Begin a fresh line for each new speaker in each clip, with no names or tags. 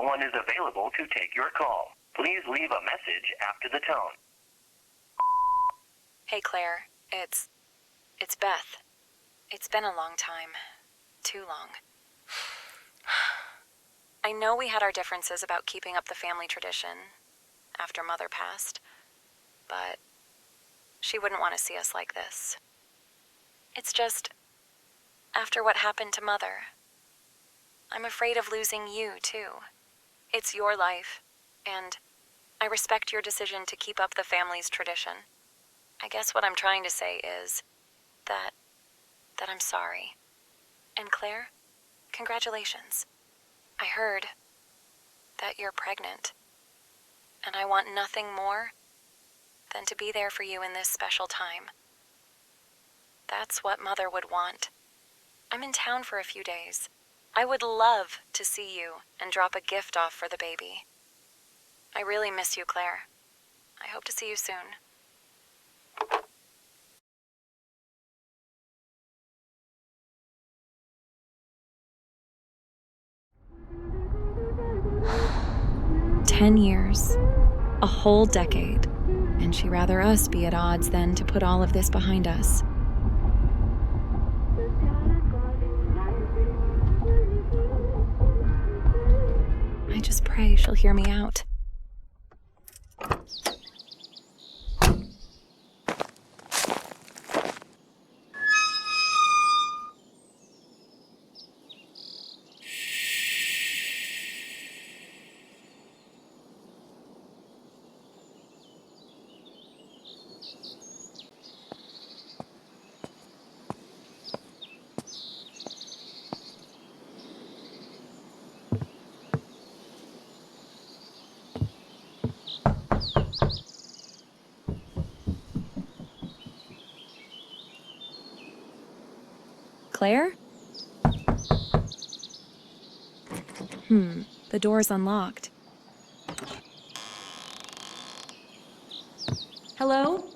no one is available to take your call. Please leave a message after the tone.
Hey Claire, it's Beth. It's been a long time. Too long. I know we had our differences about keeping up the family tradition after Mother passed, but she wouldn't want to see us like this. It's just, after what happened to Mother, I'm afraid of losing you, too. It's your life, and I respect your decision to keep up the family's tradition. I guess what I'm trying to say is that I'm sorry. And Claire, congratulations. I heard that you're pregnant, and I want nothing more than to be there for you in this special time. That's what Mother would want. I'm in town for a few days. I would love to see you and drop a gift off for the baby. I really miss you, Claire. I hope to see you soon. "10 years. A whole decade. And she'd rather us be at odds than to put all of this behind us. I just pray she'll hear me out. Claire? The door's unlocked. Hello?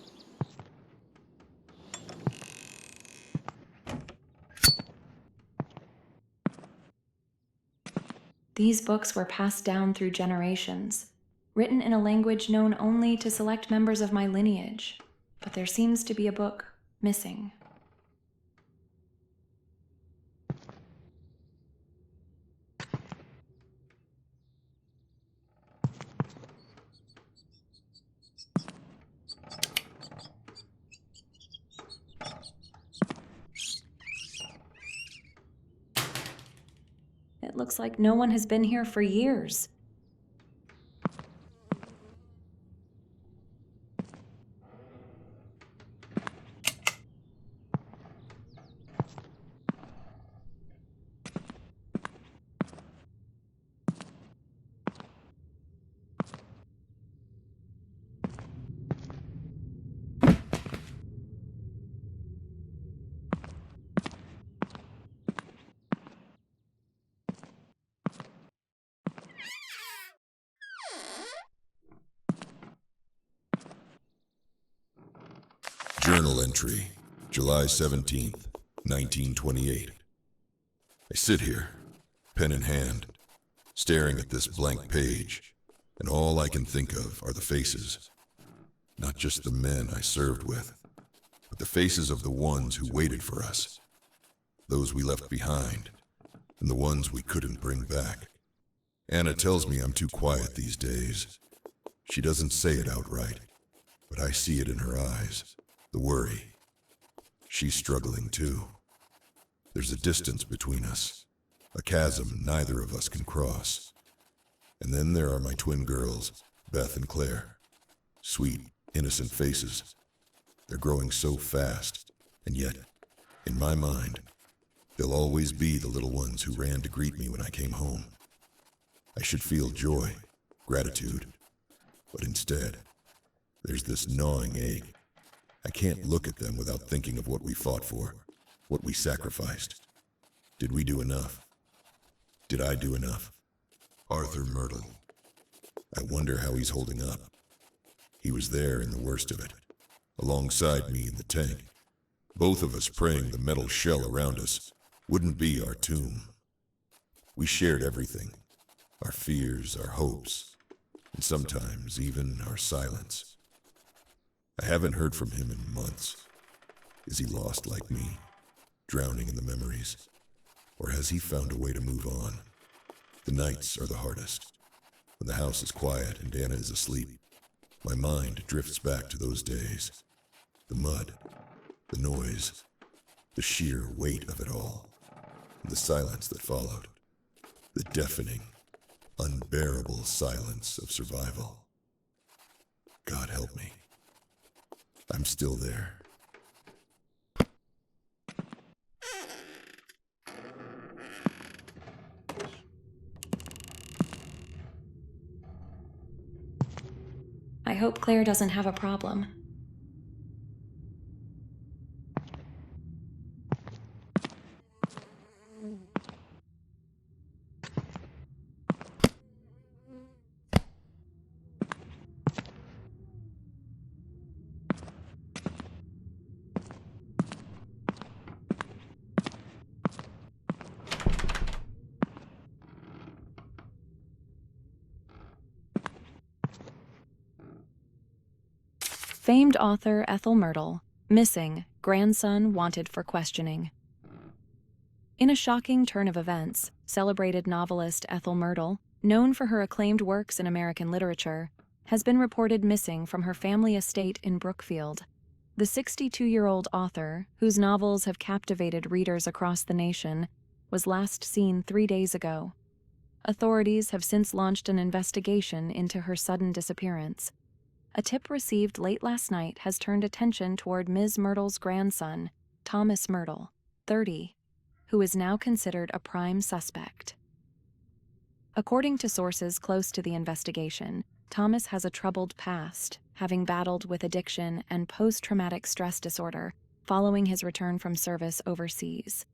These books were passed down through generations, written in a language known only to select members of my lineage, but there seems to be a book missing. It looks like no one has been here for years.
Journal entry, July 17th, 1928. I sit here, pen in hand, staring at this blank page, and all I can think of are the faces. Not just the men I served with, but the faces of the ones who waited for us. Those we left behind, and the ones we couldn't bring back. Anna tells me I'm too quiet these days. She doesn't say it outright, but I see it in her eyes. The worry. She's struggling too. There's a distance between us, a chasm neither of us can cross. And then there are my twin girls, Beth and Claire. Sweet, innocent faces. They're growing so fast, and yet, in my mind, they'll always be the little ones who ran to greet me when I came home. I should feel joy, gratitude, but instead, there's this gnawing ache. I can't look at them without thinking of what we fought for, what we sacrificed. Did we do enough? Did I do enough? Arthur Myrtle. I wonder how he's holding up. He was there in the worst of it, alongside me in the tank. Both of us praying the metal shell around us wouldn't be our tomb. We shared everything. Our fears, our hopes, and sometimes even our silence. I haven't heard from him in months. Is he lost like me, drowning in the memories? Or has he found a way to move on? The nights are the hardest. When the house is quiet and Anna is asleep, my mind drifts back to those days. The mud, the noise, the sheer weight of it all, and the silence that followed. The deafening, unbearable silence of survival. God help me. I'm still there.
I hope Claire doesn't have a problem. Famed author Ethel Myrtle, missing, grandson wanted for questioning. In a shocking turn of events, celebrated novelist Ethel Myrtle, known for her acclaimed works in American literature, has been reported missing from her family estate in Brookfield. The 62-year-old author, whose novels have captivated readers across the nation, was last seen 3 days ago. Authorities have since launched an investigation into her sudden disappearance. A tip received late last night has turned attention toward Ms. Myrtle's grandson, Thomas Myrtle, 30, who is now considered a prime suspect. According to sources close to the investigation, Thomas has a troubled past, having battled with addiction and post-traumatic stress disorder following his return from service overseas.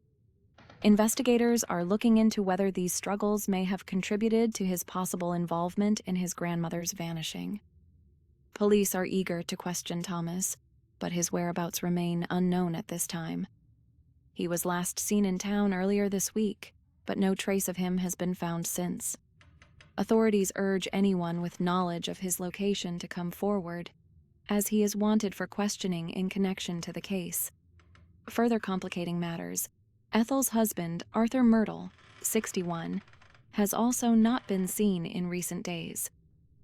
Investigators are looking into whether these struggles may have contributed to his possible involvement in his grandmother's vanishing. Police are eager to question Thomas, but his whereabouts remain unknown at this time. He was last seen in town earlier this week, but no trace of him has been found since. Authorities urge anyone with knowledge of his location to come forward, as he is wanted for questioning in connection to the case. Further complicating matters, Ethel's husband, Arthur Myrtle, 61, has also not been seen in recent days.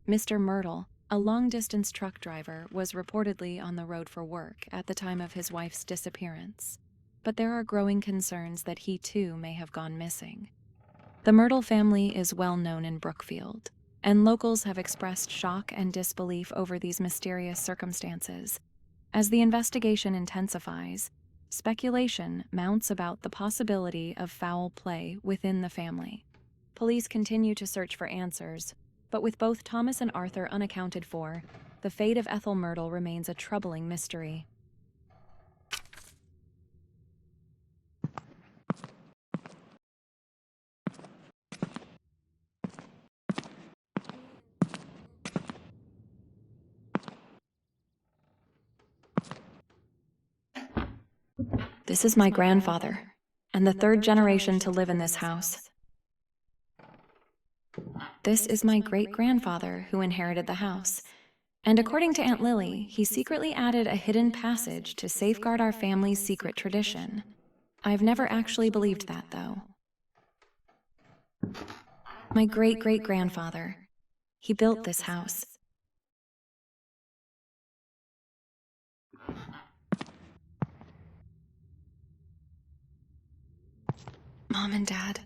Mr. Myrtle, a long-distance truck driver, was reportedly on the road for work at the time of his wife's disappearance, but there are growing concerns that he too may have gone missing. The Myrtle family is well known in Brookfield, and locals have expressed shock and disbelief over these mysterious circumstances. As the investigation intensifies, speculation mounts about the possibility of foul play within the family. Police continue to search for answers, but with both Thomas and Arthur unaccounted for, the fate of Ethel Myrtle remains a troubling mystery. This is my grandfather, and the third generation to live in this house. This is my great-grandfather who inherited the house, and according to Aunt Lily, he secretly added a hidden passage to safeguard our family's secret tradition. I've never actually believed that, though. My great-great-grandfather, he built this house. Mom and Dad.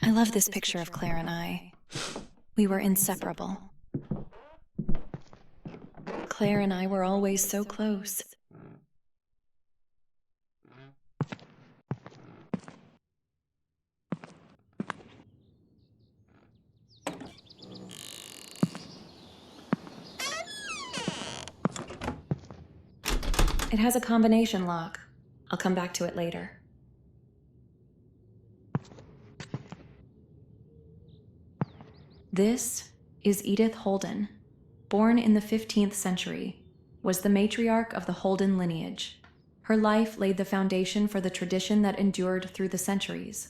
I love this picture of Claire and I. We were inseparable. Claire and I were always so close. It has a combination lock. I'll come back to it later. This is Edith Holden, born in the 15th century, was the matriarch of the Holden lineage. Her life laid the foundation for the tradition that endured through the centuries.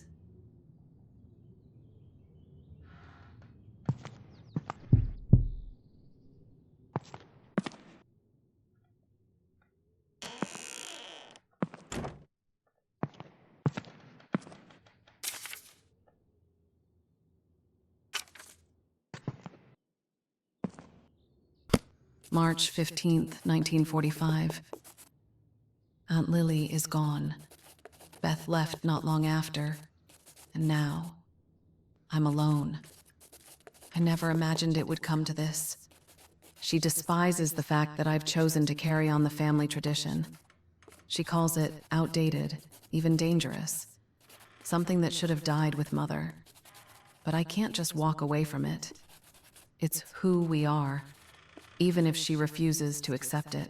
March 15th, 1945. Aunt Lily is gone. Beth left not long after, and now I'm alone. I never imagined it would come to this. She despises the fact that I've chosen to carry on the family tradition. She calls it outdated, even dangerous. Something that should have died with Mother. But I can't just walk away from it. It's who we are, even if she refuses to accept it.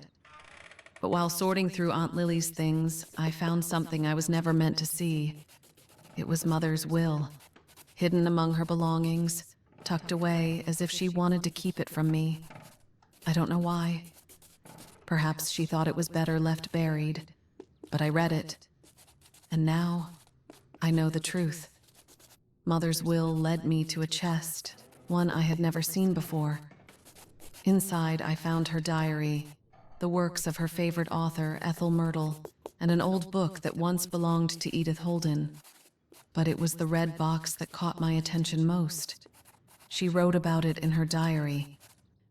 But while sorting through Aunt Lily's things, I found something I was never meant to see. It was Mother's will, hidden among her belongings, tucked away as if she wanted to keep it from me. I don't know why. Perhaps she thought it was better left buried, but I read it. And now, I know the truth. Mother's will led me to a chest, one I had never seen before. Inside, I found her diary, the works of her favorite author, Ethel, and an old book that once belonged to Edith Holden. But it was the red box that caught my attention most. She wrote about it in her diary,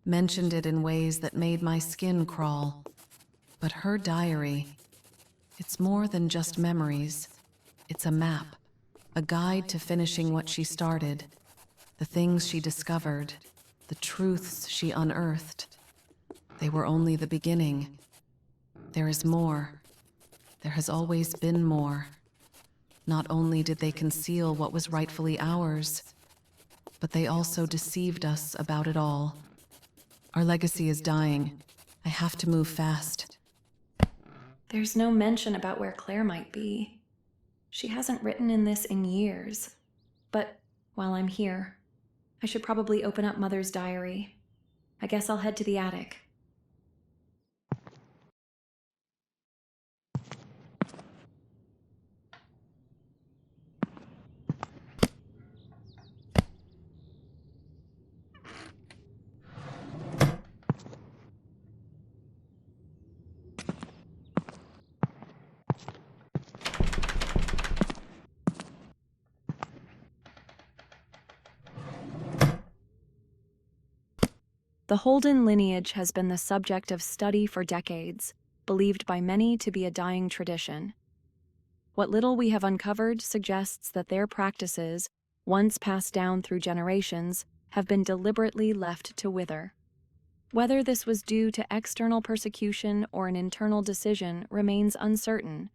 mentioned it in ways that made my skin crawl. But her diary, it's more than just memories. It's a map, a guide to finishing what she started, the things she discovered, the truths she unearthed. They were only the beginning. There is more. There has always been more. Not only did they conceal what was rightfully ours, but they also deceived us about it all. Our legacy is dying. I have to move fast.
There's no mention about where Claire might be. She hasn't written in this in years. But while I'm here, I should probably open up Mother's diary. I guess I'll head to the attic. The Holden lineage has been the subject of study for decades, believed by many to be a dying tradition. What little we have uncovered suggests that their practices, once passed down through generations, have been deliberately left to wither. Whether this was due to external persecution or an internal decision remains uncertain,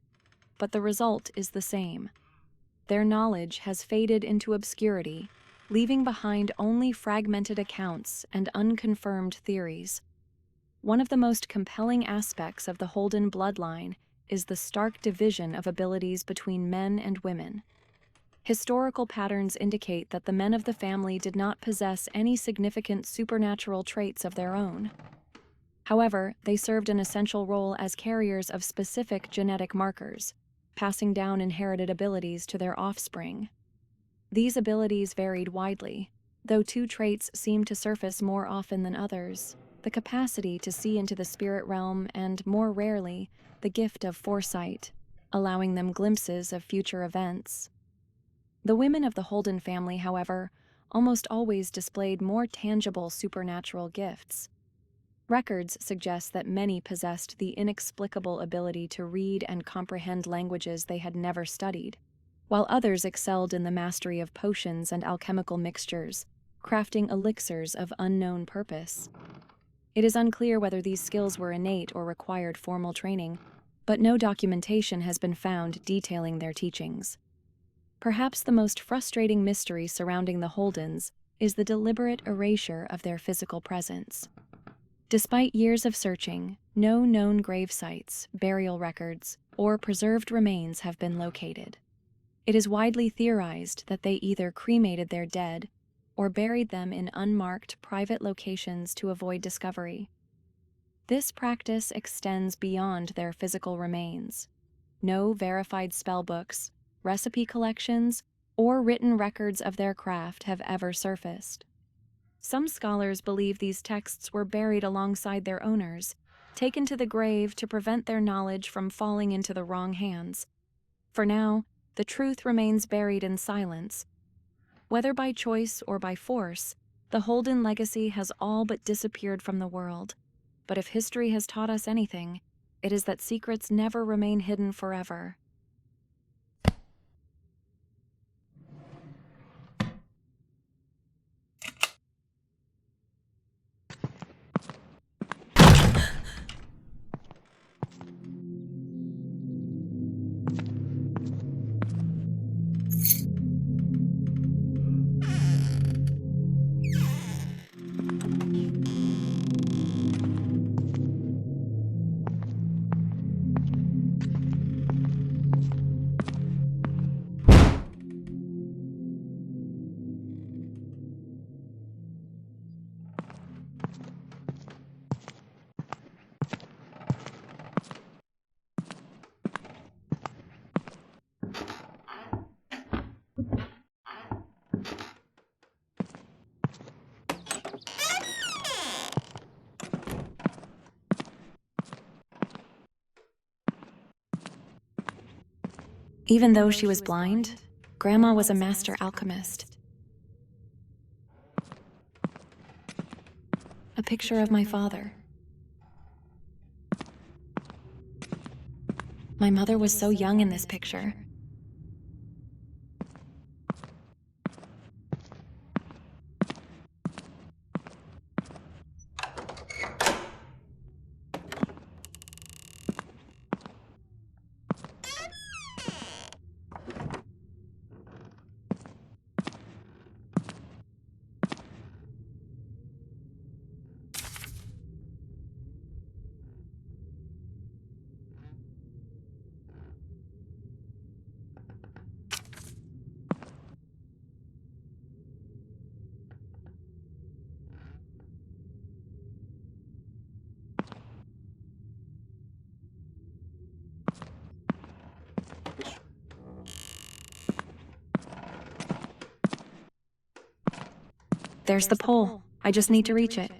but the result is the same. Their knowledge has faded into obscurity, leaving behind only fragmented accounts and unconfirmed theories. One of the most compelling aspects of the Holden bloodline is the stark division of abilities between men and women. Historical patterns indicate that the men of the family did not possess any significant supernatural traits of their own. However, they served an essential role as carriers of specific genetic markers, passing down inherited abilities to their offspring. These abilities varied widely, though two traits seemed to surface more often than others: the capacity to see into the spirit realm and, more rarely, the gift of foresight, allowing them glimpses of future events. The women of the Holden family, however, almost always displayed more tangible supernatural gifts. Records suggest that many possessed the inexplicable ability to read and comprehend languages they had never studied, while others excelled in the mastery of potions and alchemical mixtures, crafting elixirs of unknown purpose. It is unclear whether these skills were innate or required formal training, but no documentation has been found detailing their teachings. Perhaps the most frustrating mystery surrounding the Holdens is the deliberate erasure of their physical presence. Despite years of searching, no known grave sites, burial records, or preserved remains have been located. It is widely theorized that they either cremated their dead or buried them in unmarked private locations to avoid discovery. This practice extends beyond their physical remains. No verified spellbooks, recipe collections, or written records of their craft have ever surfaced. Some scholars believe these texts were buried alongside their owners, taken to the grave to prevent their knowledge from falling into the wrong hands. For now, the truth remains buried in silence. Whether by choice or by force, the Holden legacy has all but disappeared from the world. But if history has taught us anything, it is that secrets never remain hidden forever. Even though she was blind, Grandma was a master alchemist. A picture of my father. My mother was so young in this picture. There's the pole. I just need to reach it.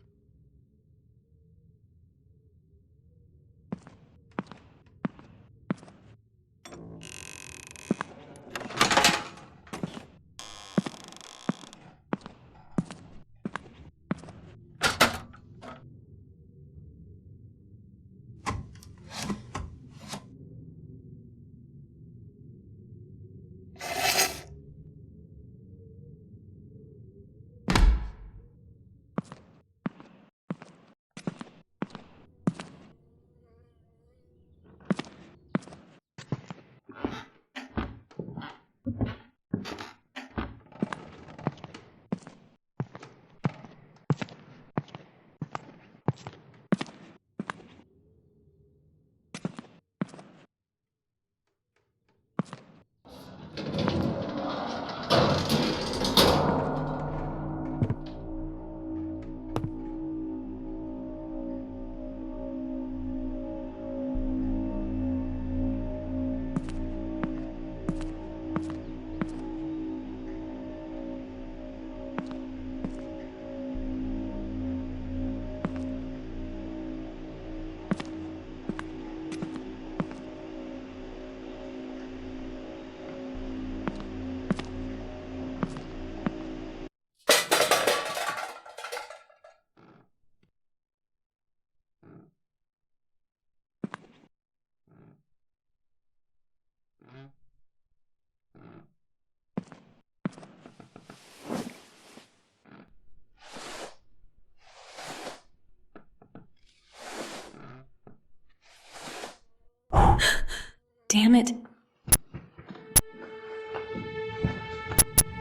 Damn it.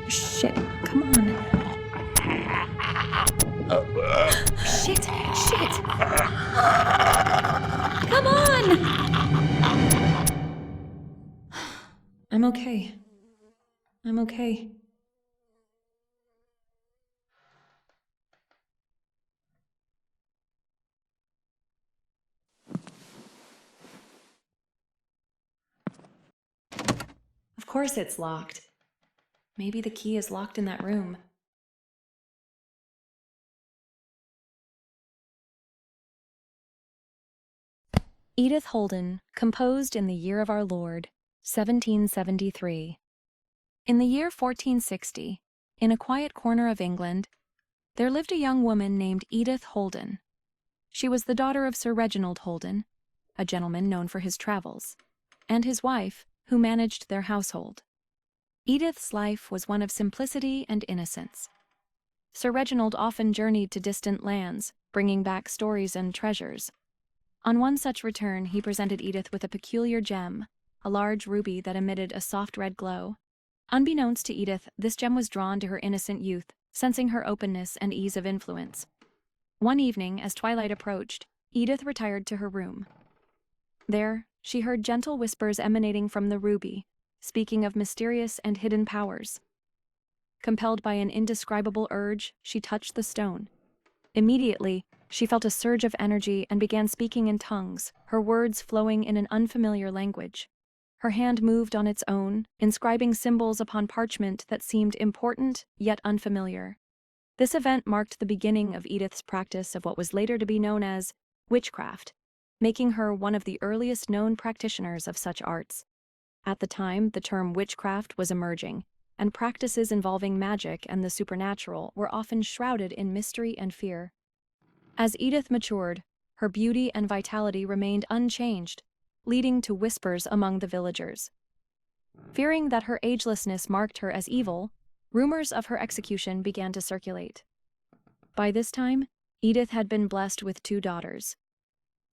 Shit, come on. Shit. Come on! I'm okay. Of course it's locked. Maybe the key is locked in that room. Edith Holden, composed in the year of our Lord, 1773. In the year 1460, in a quiet corner of England, there lived a young woman named Edith Holden. She was the daughter of Sir Reginald Holden, a gentleman known for his travels, and his wife, who managed their household. Edith's life was one of simplicity and innocence. Sir Reginald often journeyed to distant lands, bringing back stories and treasures. On one such return, he presented Edith with a peculiar gem, a large ruby that emitted a soft red glow. Unbeknownst to Edith, this gem was drawn to her innocent youth, sensing her openness and ease of influence. One evening, as twilight approached, Edith retired to her room. There, she heard gentle whispers emanating from the ruby, speaking of mysterious and hidden powers. Compelled by an indescribable urge, she touched the stone. Immediately, she felt a surge of energy and began speaking in tongues, her words flowing in an unfamiliar language. Her hand moved on its own, inscribing symbols upon parchment that seemed important yet unfamiliar. This event marked the beginning of Edith's practice of what was later to be known as witchcraft, making her one of the earliest known practitioners of such arts. At the time, the term witchcraft was emerging, and practices involving magic and the supernatural were often shrouded in mystery and fear. As Edith matured, her beauty and vitality remained unchanged, leading to whispers among the villagers. Fearing that her agelessness marked her as evil, rumors of her execution began to circulate. By this time, Edith had been blessed with 2 daughters.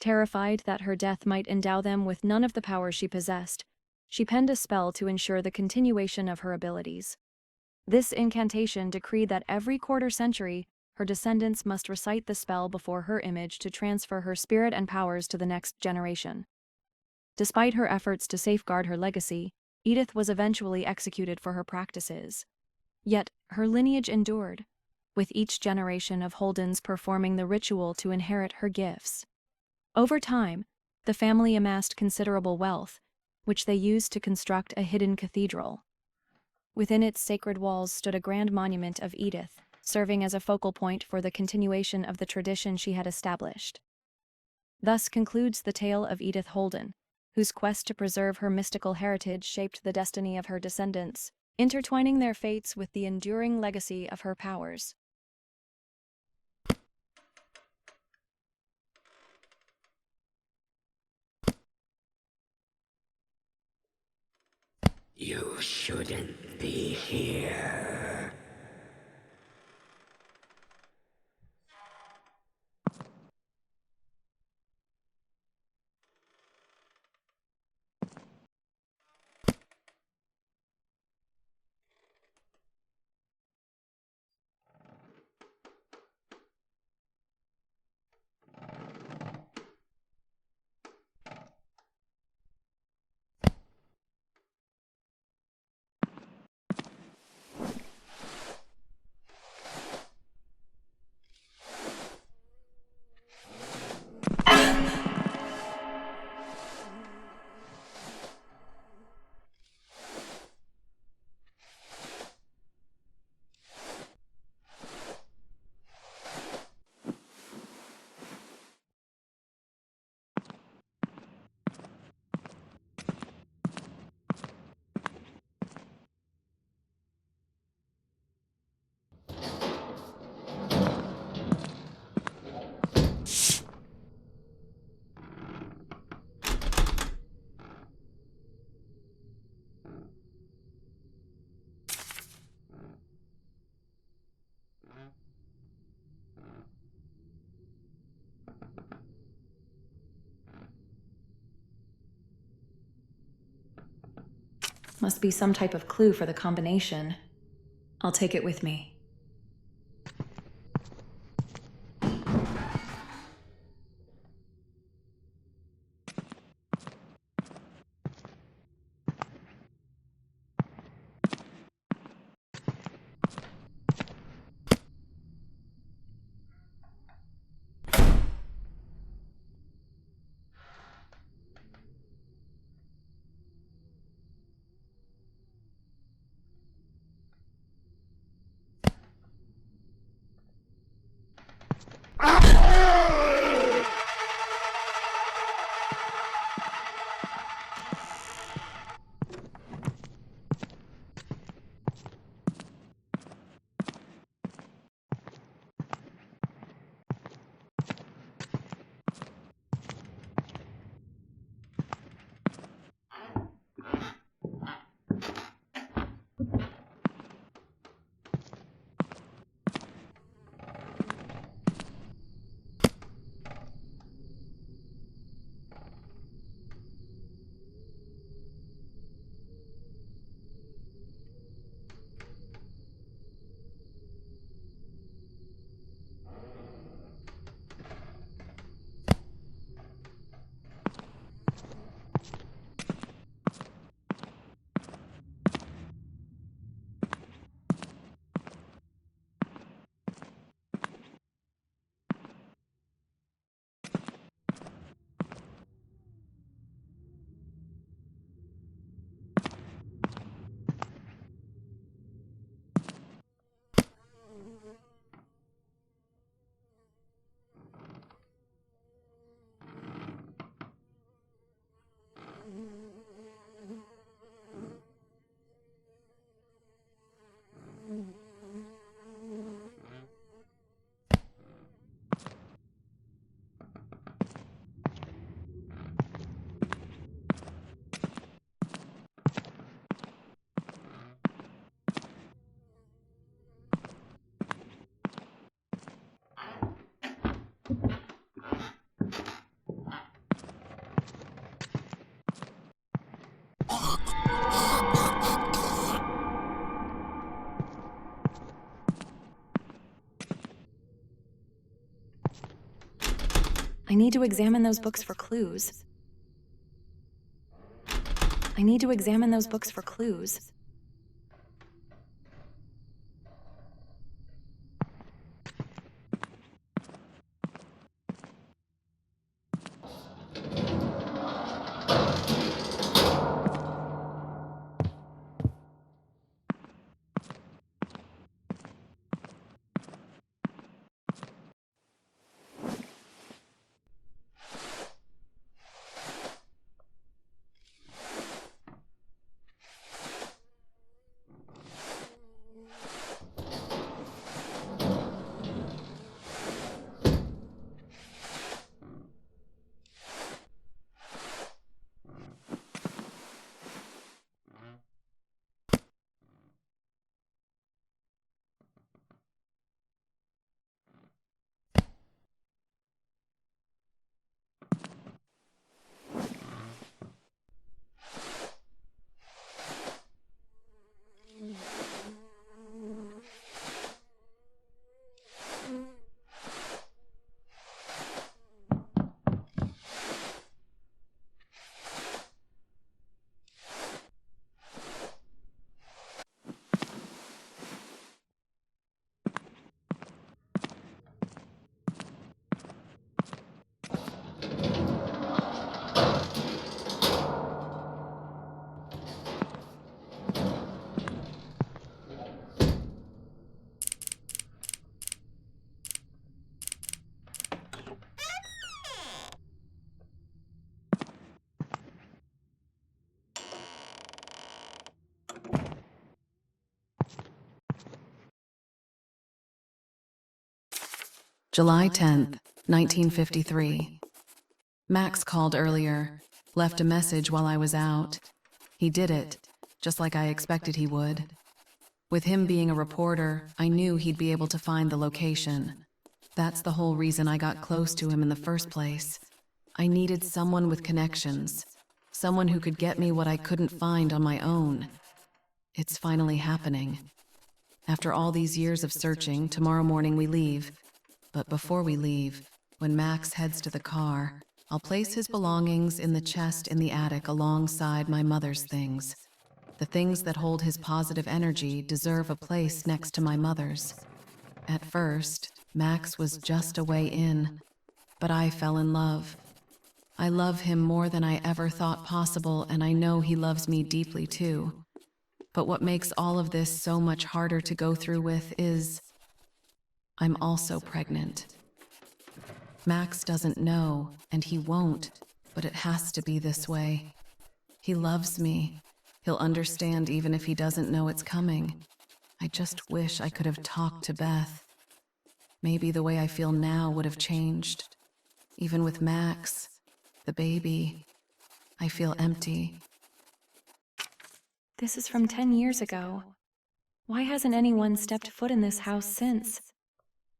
Terrified that her death might endow them with none of the powers she possessed, she penned a spell to ensure the continuation of her abilities. This incantation decreed that every quarter century, her descendants must recite the spell before her image to transfer her spirit and powers to the next generation. Despite her efforts to safeguard her legacy, Edith was eventually executed for her practices. Yet her lineage endured, with each generation of Holdens performing the ritual to inherit her gifts. Over time, the family amassed considerable wealth, which they used to construct a hidden cathedral. Within its sacred walls stood a grand monument of Edith, serving as a focal point for the continuation of the tradition she had established. Thus concludes the tale of Edith Holden, whose quest to preserve her mystical heritage shaped the destiny of her descendants, intertwining their fates with the enduring legacy of her powers.
You shouldn't be here.
Must be some type of clue for the combination. I'll take it with me. I need to examine those books for clues. I need to examine those books for clues.
July 10th, 1953. Max called earlier, left a message while I was out. He did it, just like I expected he would. With him being a reporter, I knew he'd be able to find the location. That's the whole reason I got close to him in the first place. I needed someone with connections, someone who could get me what I couldn't find on my own. It's finally happening. After all these years of searching, tomorrow morning we leave. But before we leave, when Max heads to the car, I'll place his belongings in the chest in the attic alongside my mother's things. The things that hold his positive energy deserve a place next to my mother's. At first, Max was just a way in, but I fell in love. I love him more than I ever thought possible, and I know he loves me deeply too. But what makes all of this so much harder to go through with is I'm also pregnant. Max doesn't know, and he won't, but it has to be this way. He loves me. He'll understand even if he doesn't know it's coming. I just wish I could have talked to Beth. Maybe the way I feel now would have changed. Even with Max, the baby, I feel empty.
This is from 10 years ago. Why hasn't anyone stepped foot in this house since?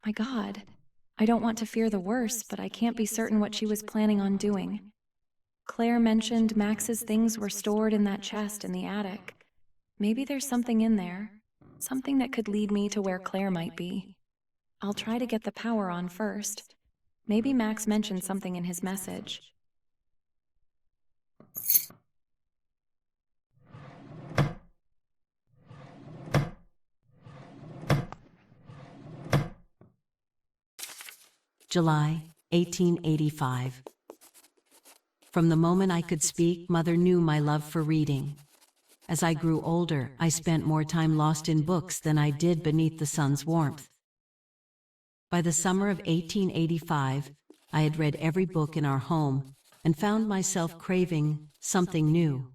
My God, I don't want to fear the worst, but I can't be certain what she was planning on doing. Claire mentioned Max's things were stored in that chest in the attic. Maybe there's something in there, something that could lead me to where Claire might be. I'll try to get the power on first. Maybe Max mentioned something in his message.
July 1885. From the moment I could speak, Mother knew my love for reading. As I grew older, I spent more time lost in books than I did beneath the sun's warmth. By the summer of 1885, I had read every book in our home and found myself craving something new.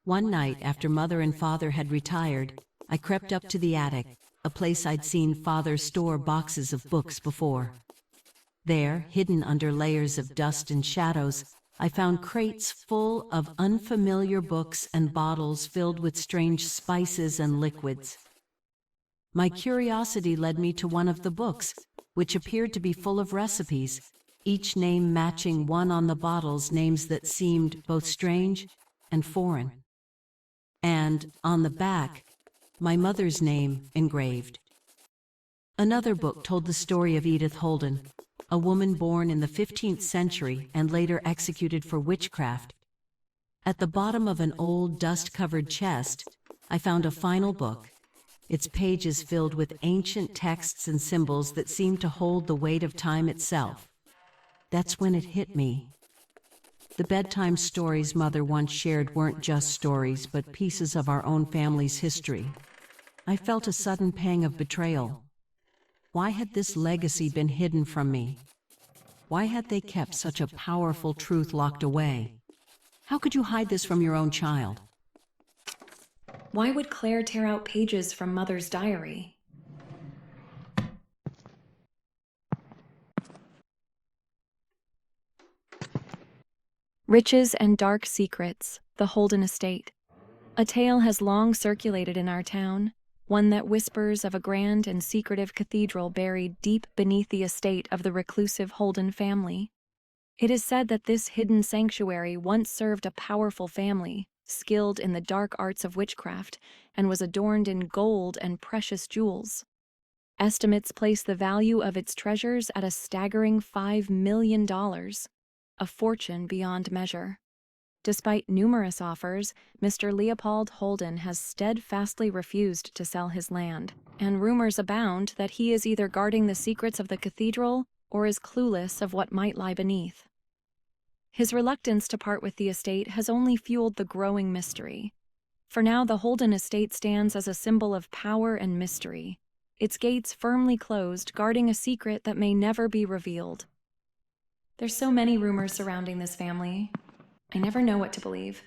One night, after Mother and Father had retired, I crept up to the attic, a place I'd seen Father store boxes of books before. There, hidden under layers of dust and shadows, I found crates full of unfamiliar books and bottles filled with strange spices and liquids. My curiosity led me to one of the books, which appeared to be full of recipes, each name matching one on the bottles, names that seemed both strange and foreign. And, on the back, my mother's name engraved. Another book told the story of Edith Holden, a woman born in the 15th century and later executed for witchcraft. At the bottom of an old, dust-covered chest, I found a final book, its pages filled with ancient texts and symbols that seemed to hold the weight of time itself. That's when it hit me. The bedtime stories Mother once shared weren't just stories, but pieces of our own family's history. I felt a sudden pang of betrayal. Why had this legacy been hidden from me? Why had they kept such a powerful truth locked away? How could you hide this from your own child?
Why would Claire tear out pages from Mother's diary? Riches and Dark Secrets, the Holden Estate. A tale has long circulated in our town, one that whispers of a grand and secretive cathedral buried deep beneath the estate of the reclusive Holden family. It is said that this hidden sanctuary once served a powerful family, skilled in the dark arts of witchcraft, and was adorned in gold and precious jewels. Estimates place the value of its treasures at a staggering $5 million, a fortune beyond measure. Despite numerous offers, Mr. Leopold Holden has steadfastly refused to sell his land, and rumors abound that he is either guarding the secrets of the cathedral or is clueless of what might lie beneath. His reluctance to part with the estate has only fueled the growing mystery. For now, the Holden estate stands as a symbol of power and mystery, its gates firmly closed, guarding a secret that may never be revealed. There's so many rumors surrounding this family. I never know what to believe.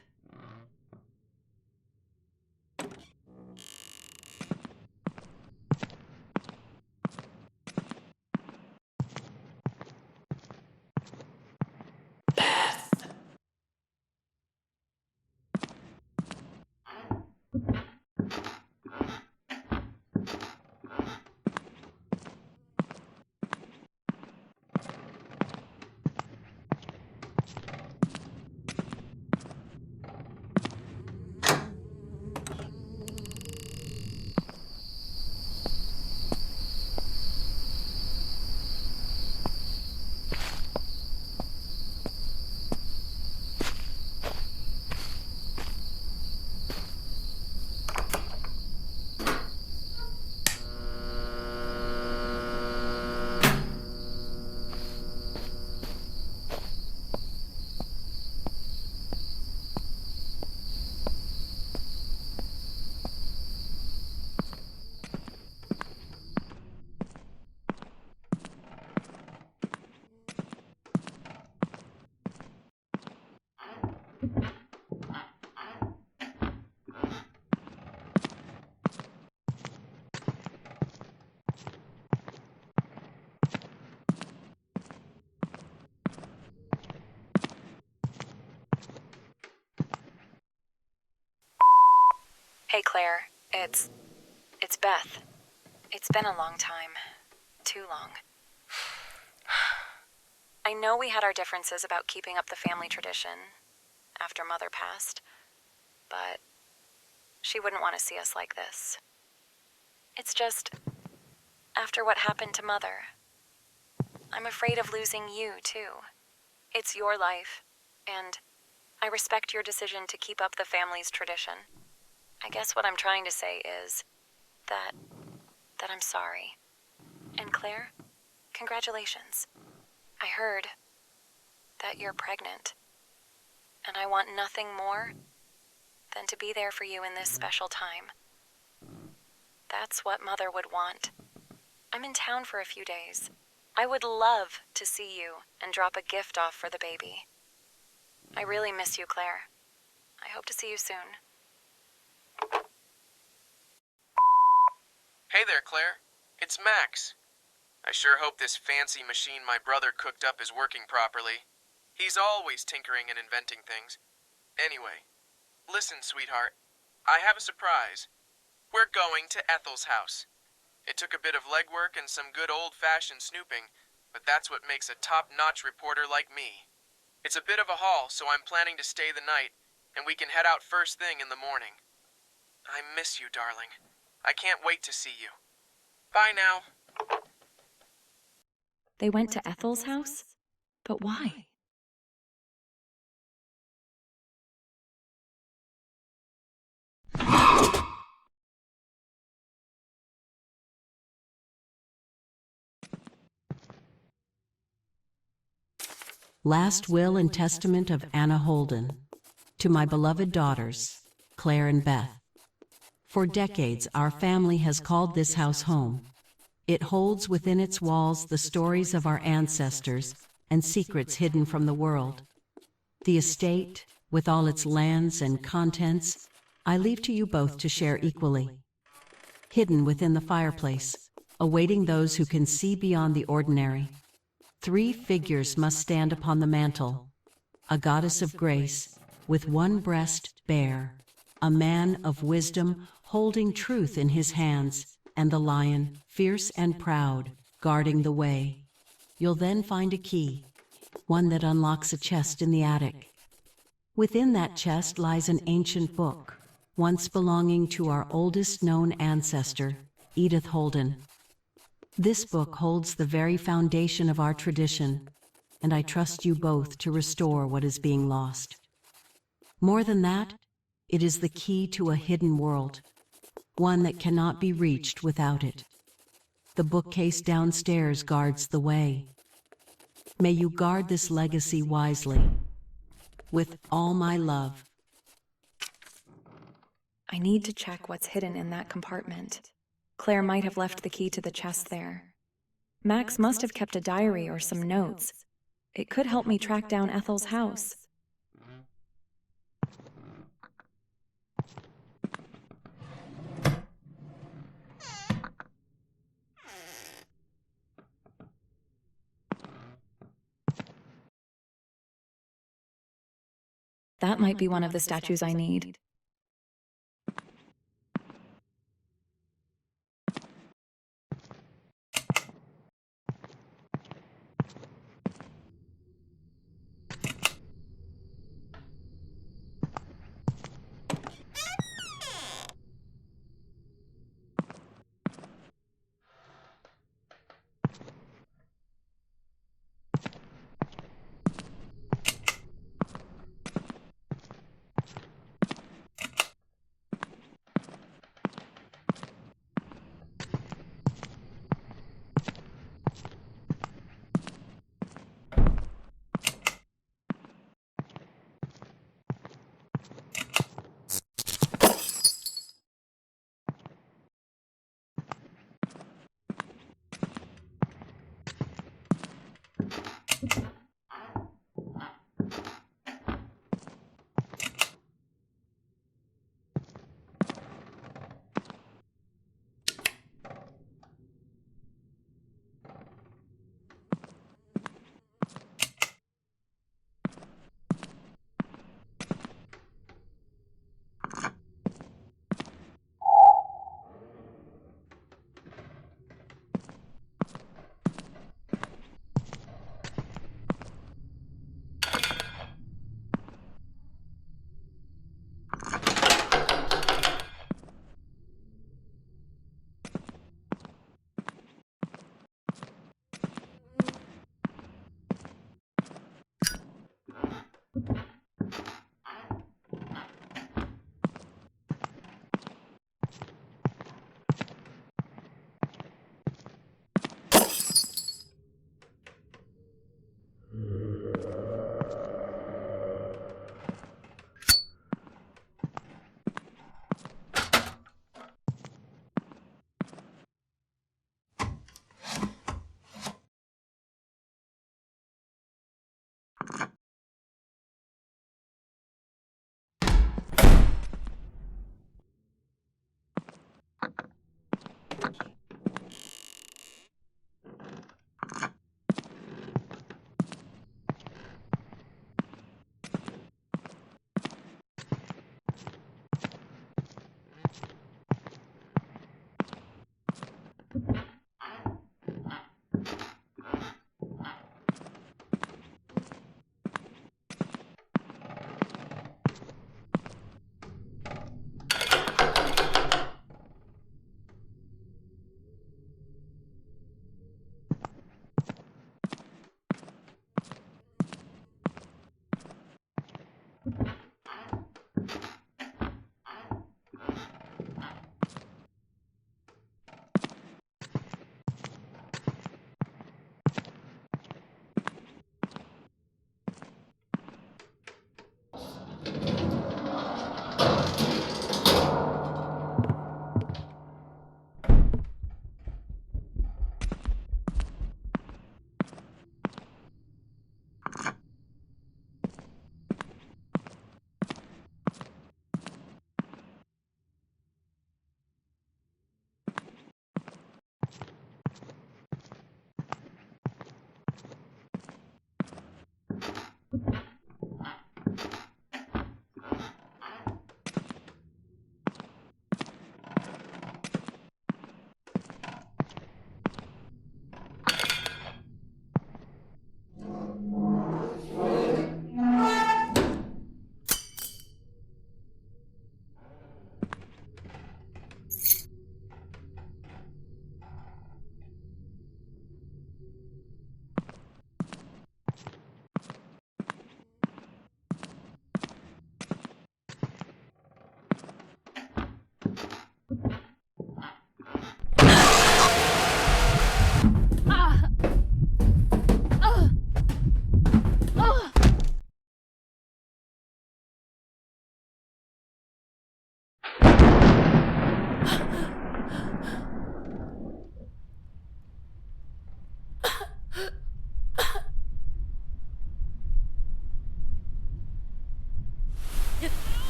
Hey Claire, it's Beth. It's been a long time. Too long. I know we had our differences about keeping up the family tradition after Mother passed, but she wouldn't want to see us like this. It's just, after what happened to Mother, I'm afraid of losing you too. It's your life, and I respect your decision to keep up the family's tradition. I guess what I'm trying to say is that I'm sorry. And Claire, congratulations. I heard that you're pregnant, and I want nothing more than to be there for you in this special time. That's what Mother would want. I'm in town for a few days. I would love to see you and drop a gift off for the baby. I really miss you, Claire. I hope to see you soon.
Hey there, Claire. It's Max. I sure hope this fancy machine my brother cooked up is working properly. He's always tinkering and inventing things. Anyway, listen, sweetheart. I have a surprise. We're going to Ethel's house. It took a bit of legwork and some good old-fashioned snooping, but that's what makes a top-notch reporter like me. It's a bit of a haul, so I'm planning to stay the night, and we can head out first thing in the morning. I miss you, darling. I can't wait to see you. Bye now.
They went to Ethel's house? But why?
Last will and testament of Anna Holden. To my beloved daughters, Claire and Beth. For decades, our family has called this house home. It holds within its walls the stories of our ancestors and secrets hidden from the world. The estate, with all its lands and contents, I leave to you both to share equally. Hidden within the fireplace, awaiting those who can see beyond the ordinary. 3 figures must stand upon the mantle: a goddess of grace, with one breast bare, a man of wisdom holding truth in his hands, and the lion, fierce and proud, guarding the way. You'll then find a key, one that unlocks a chest in the attic. Within that chest lies an ancient book, once belonging to our oldest known ancestor, Edith Holden. This book holds the very foundation of our tradition, and I trust you both to restore what is being lost. More than that, it is the key to a hidden world, one that cannot be reached without it. The bookcase downstairs guards the way. May you guard this legacy wisely. With all my love.
I need to check what's hidden in that compartment. Claire might have left the key to the chest there. Max must have kept a diary or some notes. It could help me track down Ethel's house. That might be one of the statues I need.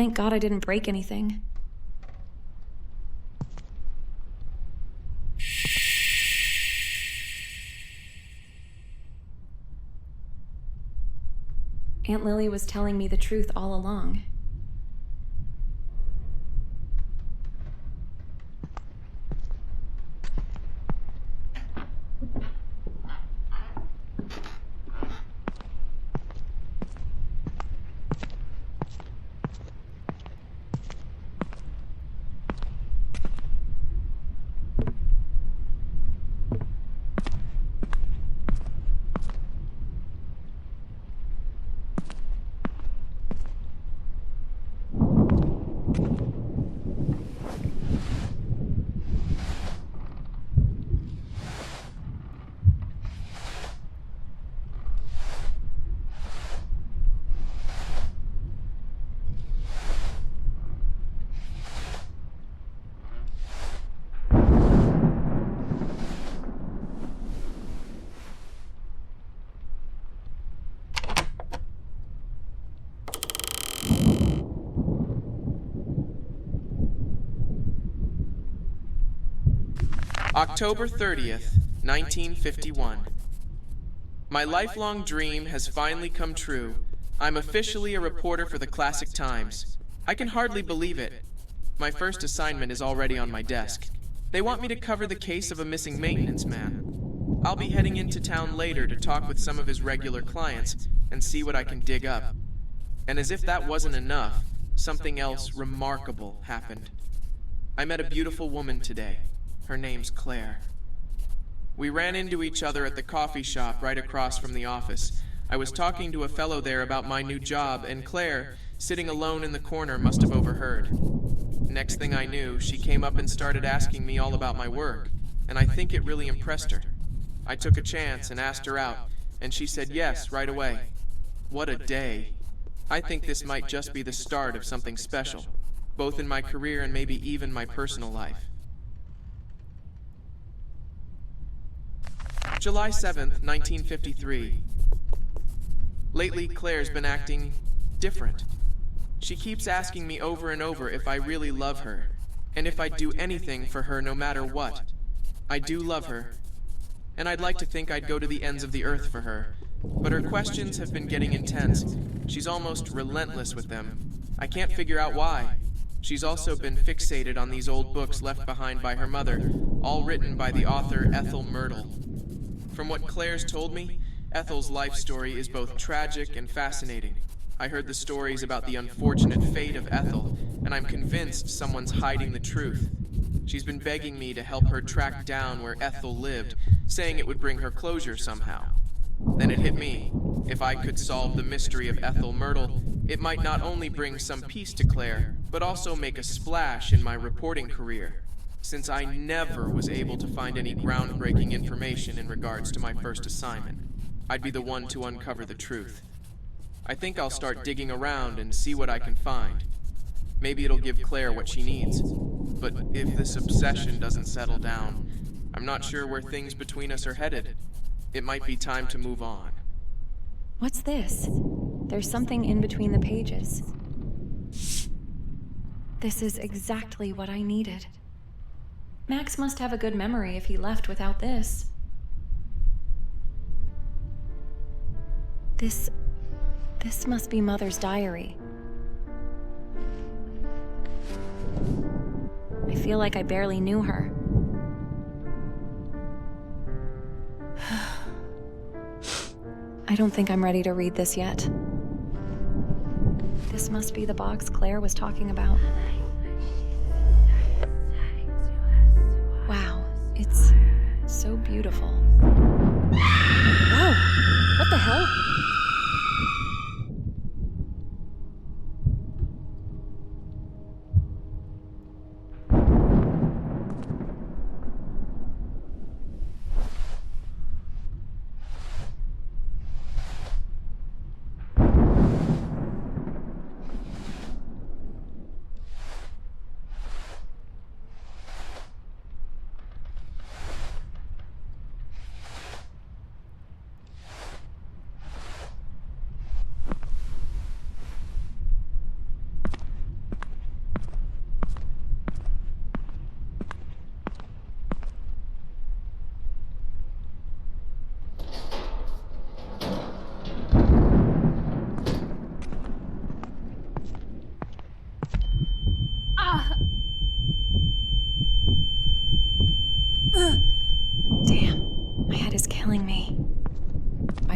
Thank God I didn't break anything. Aunt Lily was telling me the truth all along.
October 30th, 1951. My lifelong dream has finally come true. I'm officially a reporter for the Classic Times. I can hardly believe it. My first assignment is already on my desk. They want me to cover the case of a missing maintenance man. I'll be heading into town later to talk with some of his regular clients and see what I can dig up. And as if that wasn't enough, something else remarkable happened. I met a beautiful woman today. Her name's Claire. We ran into each other at the coffee shop right across from the office. I was talking to a fellow there about my new job, and Claire, sitting alone in the corner, must have overheard. Next thing I knew, she came up and started asking me all about my work, and I think it really impressed her. I took a chance and asked her out, and she said yes right away. What a day. I think this might just be the start of something special, both in my career and maybe even my personal life. July 7th, 1953. Lately, Claire's been acting different. She keeps asking me over and over if I really love her, and if I'd do anything for her no matter what. I do love her, and I'd like to think I'd go to the ends of the earth for her, but her questions have been getting intense. She's almost relentless with them. I can't figure out why. She's also been fixated on these old books left behind by her mother, all written by the author Ethel Myrtle. From what Claire's told me, Ethel's life story is both tragic and fascinating. I heard the stories about the unfortunate fate of Ethel, and I'm convinced someone's hiding the truth. She's been begging me to help her track down where Ethel lived, saying it would bring her closure somehow. Then it hit me. If I could solve the mystery of Ethel Myrtle, it might not only bring some peace to Claire, but also make a splash in my reporting career, since I never was able to find any groundbreaking information in regards to my first assignment. I'd be the one to uncover the truth. I think I'll start digging around and see what I can find. Maybe it'll give Claire what she needs. But if this obsession doesn't settle down, I'm not sure where things between us are headed. It might be time to move on.
What's this? There's something in between the pages. This is exactly what I needed. Max must have a good memory if he left without this. This must be Mother's diary. I feel like I barely knew her. I don't think I'm ready to read this yet. This must be the box Claire was talking about. Wow, it's so beautiful. Whoa! What the hell?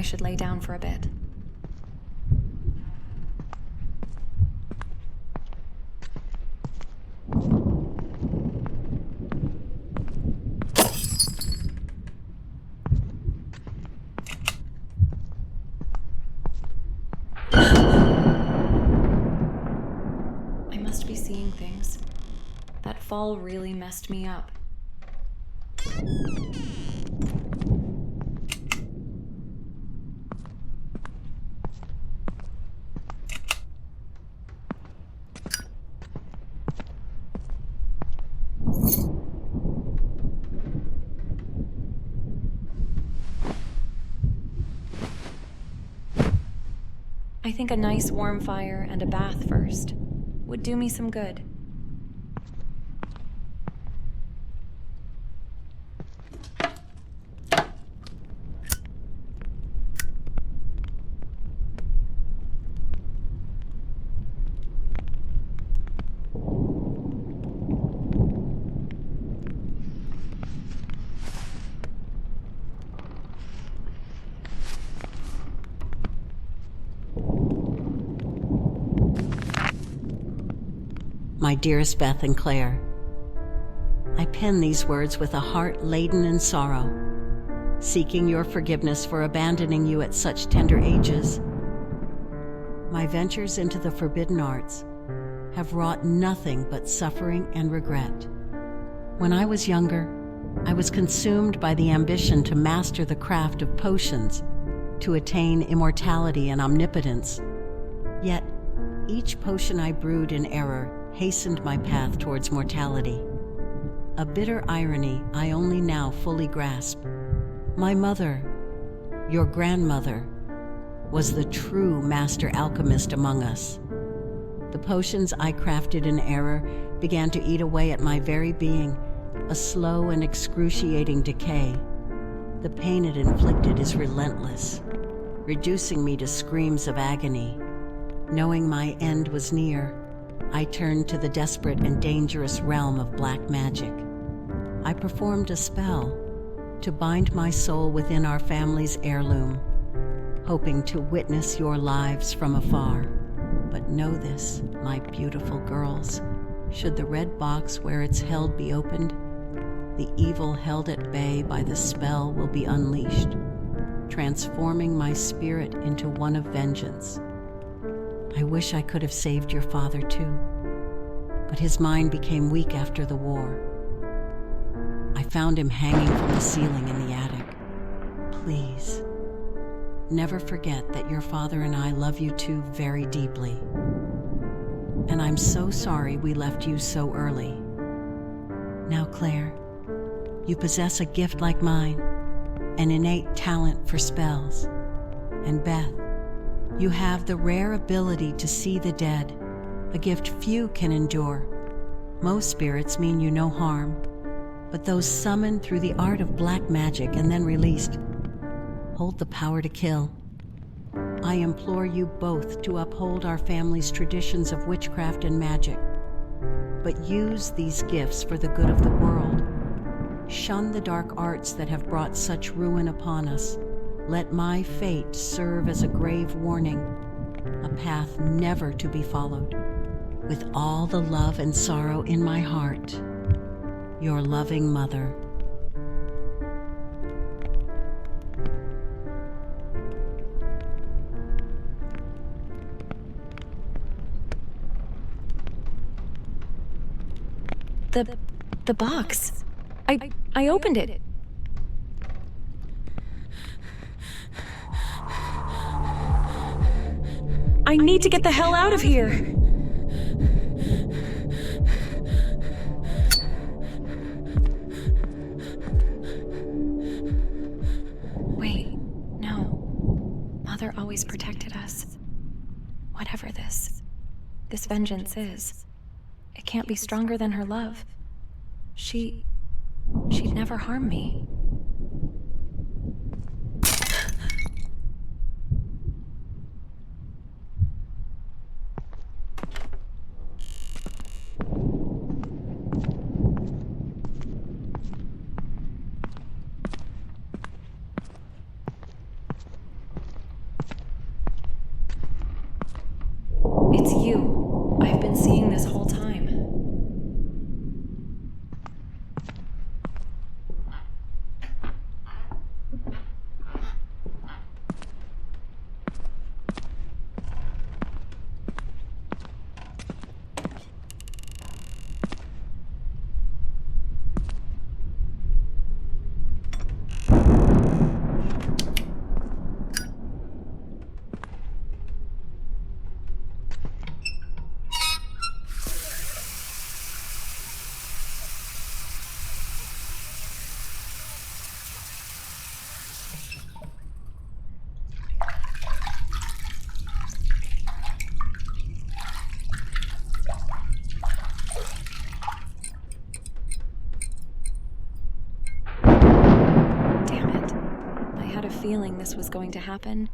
should lay down for a bit. I must be seeing things. That fall really messed me up. I think a nice warm fire and a bath first would do me some good.
My dearest Beth and Claire, I pen these words with a heart laden in sorrow, seeking your forgiveness for abandoning you at such tender ages. My ventures into the forbidden arts have wrought nothing but suffering and regret. When I was younger, I was consumed by the ambition to master the craft of potions, to attain immortality and omnipotence. Yet, each potion I brewed in error hastened my path towards mortality. A bitter irony I only now fully grasp. My mother, your grandmother, was the true master alchemist among us. The potions I crafted in error began to eat away at my very being, a slow and excruciating decay. The pain it inflicted is relentless, reducing me to screams of agony. Knowing my end was near, I turned to the desperate and dangerous realm of black magic. I performed a spell to bind my soul within our family's heirloom, hoping to witness your lives from afar. But know this, my beautiful girls, should the red box where it's held be opened, the evil held at bay by the spell will be unleashed, transforming my spirit into one of vengeance. I wish I could have saved your father too, but his mind became weak after the war. I found him hanging from the ceiling in the attic. Please, never forget that your father and I love you too very deeply. And I'm so sorry we left you so early. Now, Claire, you possess a gift like mine, an innate talent for spells. And Beth, you have the rare ability to see the dead, a gift few can endure. Most spirits mean you no harm, but those summoned through the art of black magic and then released hold the power to kill. I implore you both to uphold our family's traditions of witchcraft and magic, but use these gifts for the good of the world. Shun the dark arts that have brought such ruin upon us. Let my fate serve as a grave warning, a path never to be followed. With all the love and sorrow in my heart, your loving mother.
The box. I opened it. I need to get the hell out of here. Wait, no. Mother always protected us. Whatever this vengeance is, it can't be stronger than her love. She'd never harm me. feeling this was going to happen.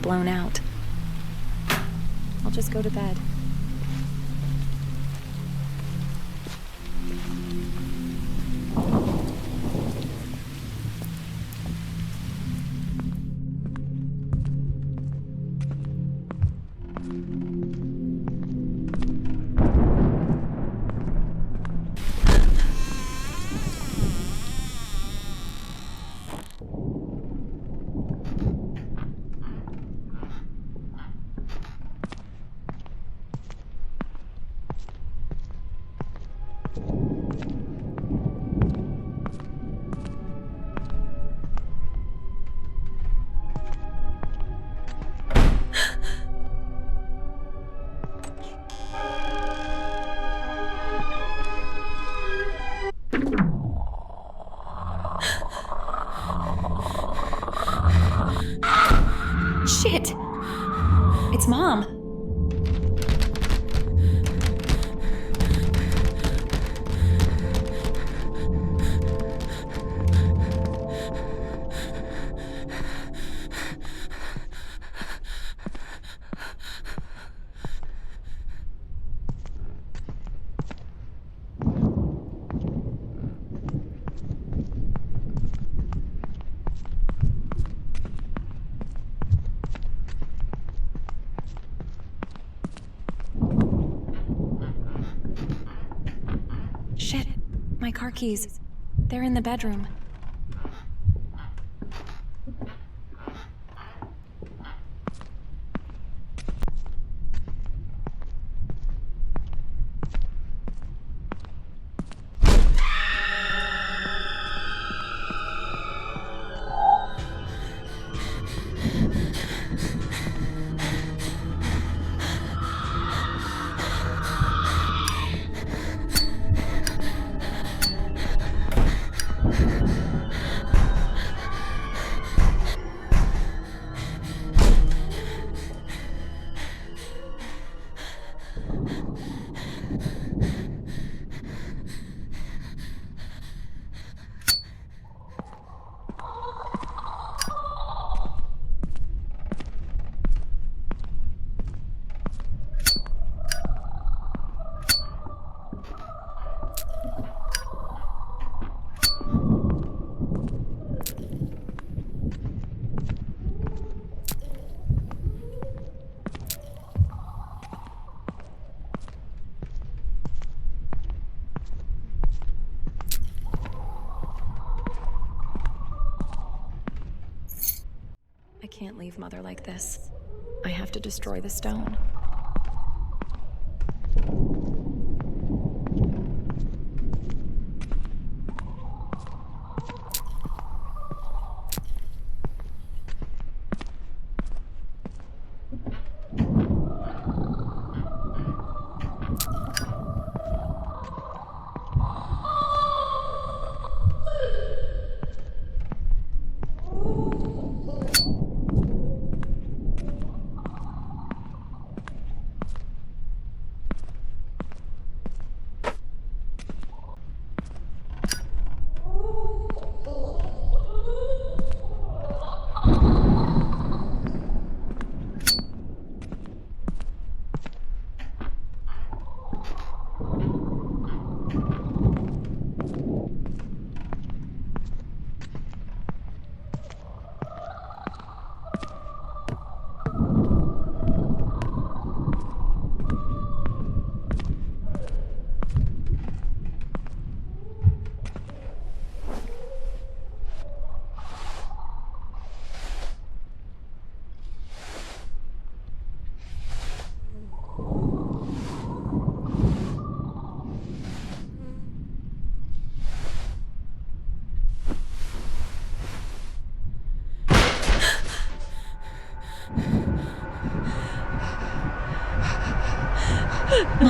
Blown out. I'll just go to bed. Shit! It's Mom. Shit, my car keys. They're in the bedroom. I can't leave Mother like this. I have to destroy the stone.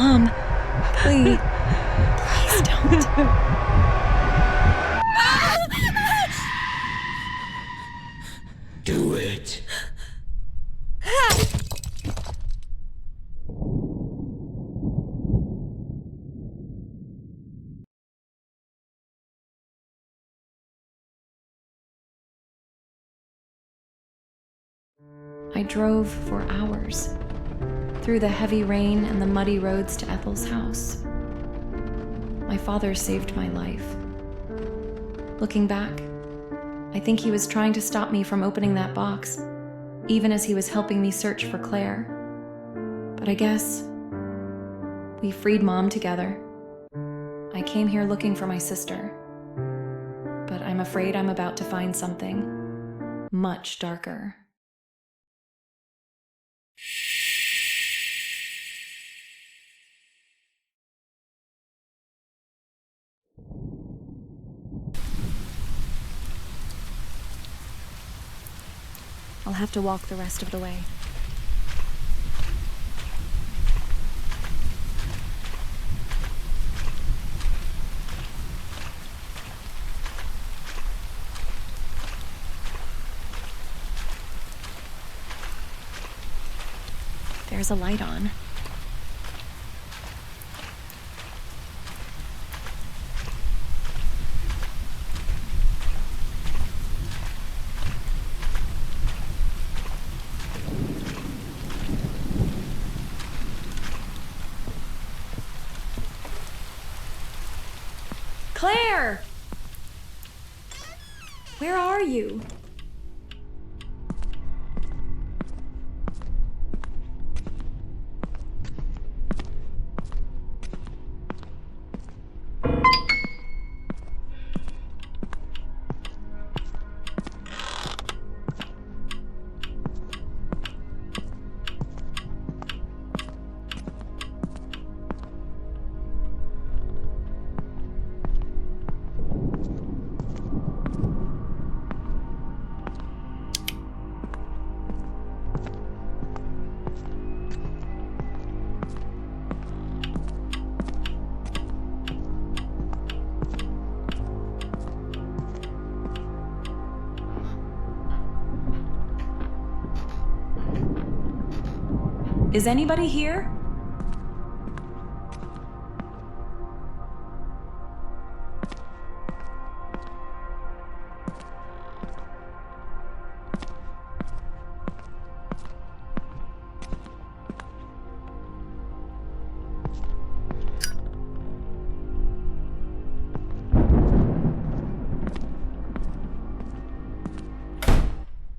Mom, please don't.
Do it.
I drove for hours, through the heavy rain and the muddy roads to Ethel's house. My father saved my life. Looking back, I think he was trying to stop me from opening that box, even as he was helping me search for Claire. But I guess we freed Mom together. I came here looking for my sister, but I'm afraid I'm about to find something much darker. I'll have to walk the rest of the way. There's a light on. Claire! Where are you? Is anybody here?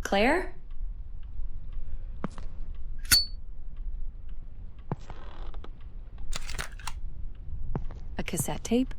Claire? A cassette tape?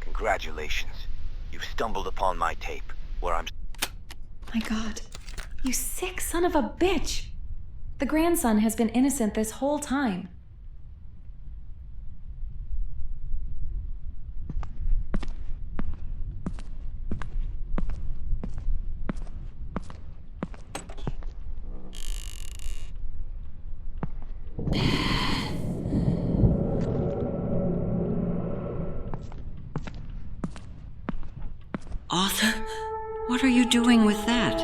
Congratulations. You've stumbled upon my tape, where I'm...
My God, you sick son of a bitch! The grandson has been innocent this whole time.
Arthur, what are you doing with that?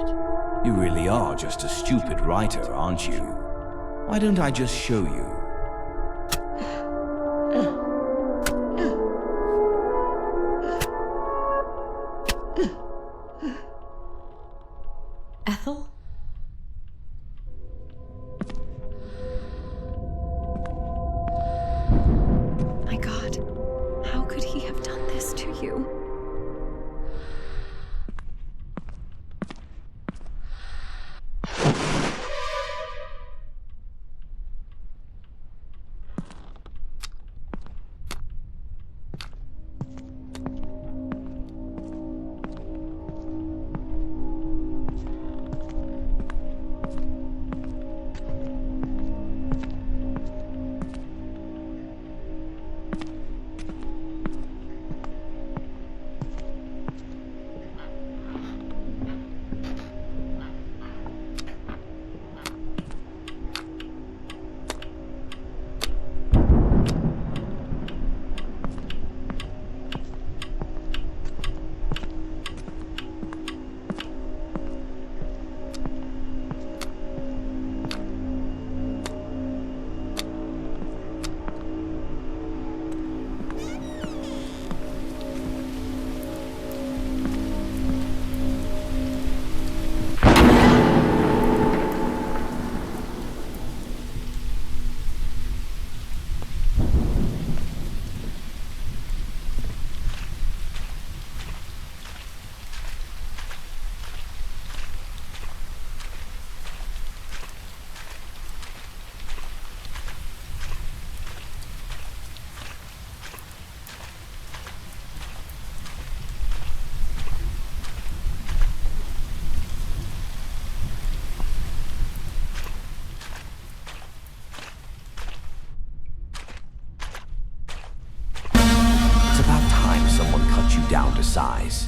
You really are just a stupid writer, aren't you? Why don't I just show you?
Ethel? My God, how could he have done this to you?
size.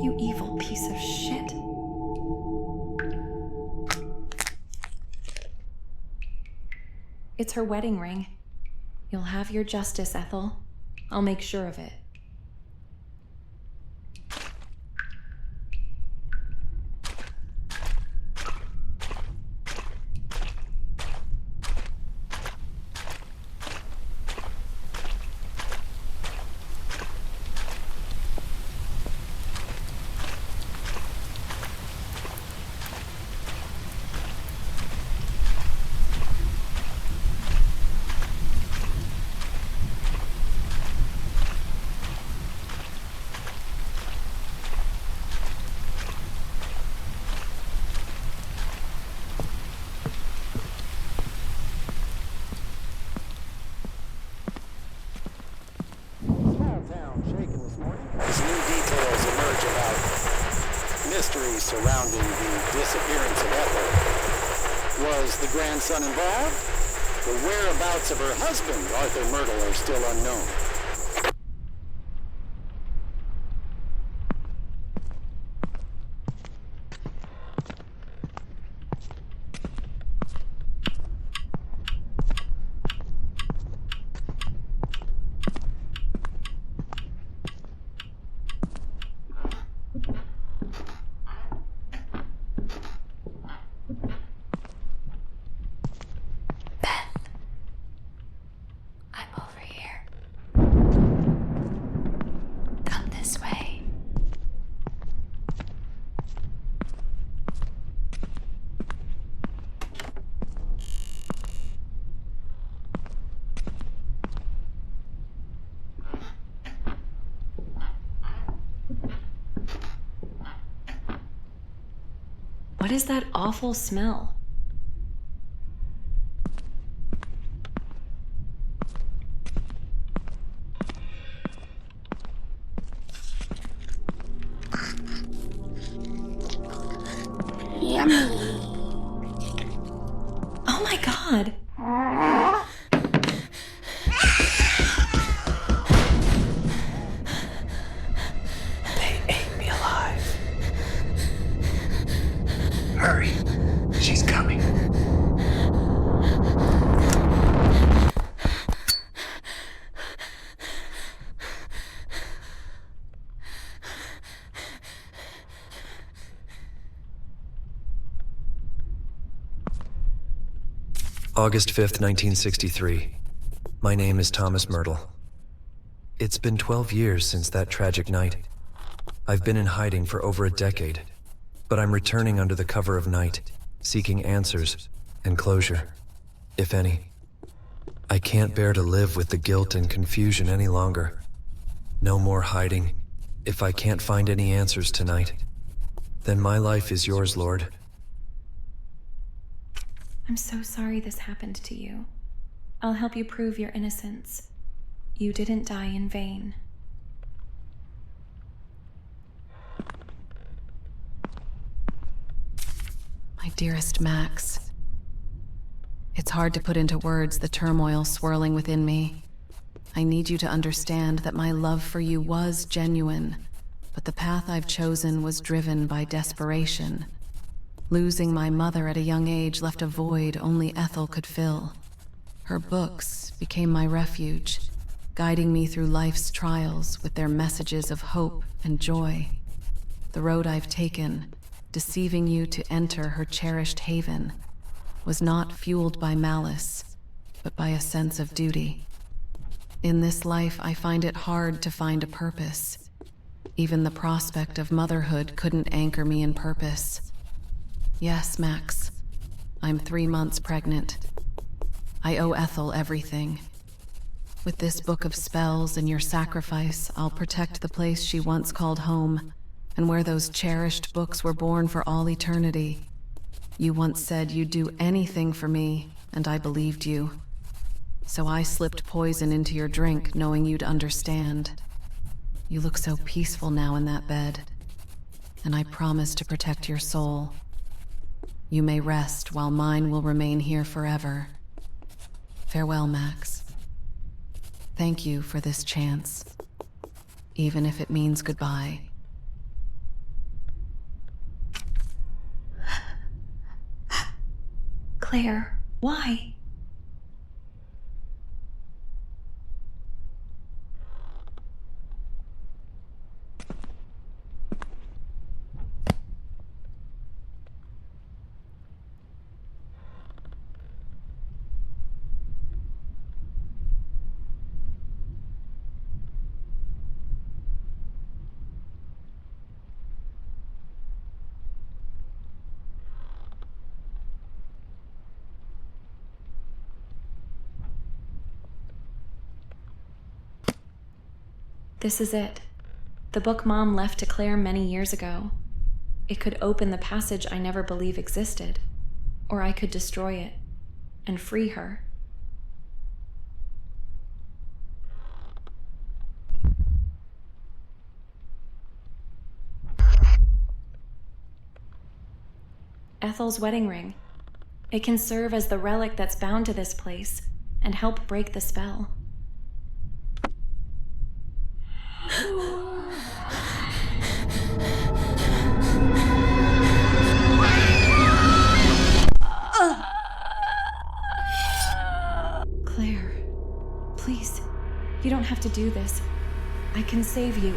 You evil piece of shit. It's her wedding ring. You'll have your justice, Ethel. I'll make sure of it.
Surrounding the disappearance of Ethel. Was the grandson involved? The whereabouts of her husband, Arthur Myrtle, are still unknown.
What is that awful smell?
Yummy.
Oh my God.
They ate me alive. Hurry. She's coming.
August 5th, 1963. My name is Thomas Myrtle. It's been 12 years since that tragic night. I've been in hiding for over a decade, but I'm returning under the cover of night, seeking answers and closure, if any. I can't bear to live with the guilt and confusion any longer. No more hiding. If I can't find any answers tonight, then my life is yours, Lord.
I'm so sorry this happened to you. I'll help you prove your innocence. You didn't die in vain.
My dearest Max, it's hard to put into words the turmoil swirling within me. I need you to understand that my love for you was genuine, but the path I've chosen was driven by desperation. Losing my mother at a young age left a void only Ethel could fill. Her books became my refuge, guiding me through life's trials with their messages of hope and joy. The road I've taken, deceiving you to enter her cherished haven, was not fueled by malice, but by a sense of duty. In this life, I find it hard to find a purpose. Even the prospect of motherhood couldn't anchor me in purpose. Yes, Max, I'm 3 months pregnant. I owe Ethel everything. With this book of spells and your sacrifice, I'll protect the place she once called home, and where those cherished books were born for all eternity. You once said you'd do anything for me, and I believed you. So I slipped poison into your drink, knowing you'd understand. You look so peaceful now in that bed, and I promise to protect your soul. You may rest while mine will remain here forever. Farewell, Max. Thank you for this chance, even if it means goodbye.
Claire, why? This is it. The book Mom left to Claire many years ago. It could open the passage I never believed existed, or I could destroy it and free her. Ethel's wedding ring. It can serve as the relic that's bound to this place and help break the spell. Claire, please, you don't have to do this. I can save you.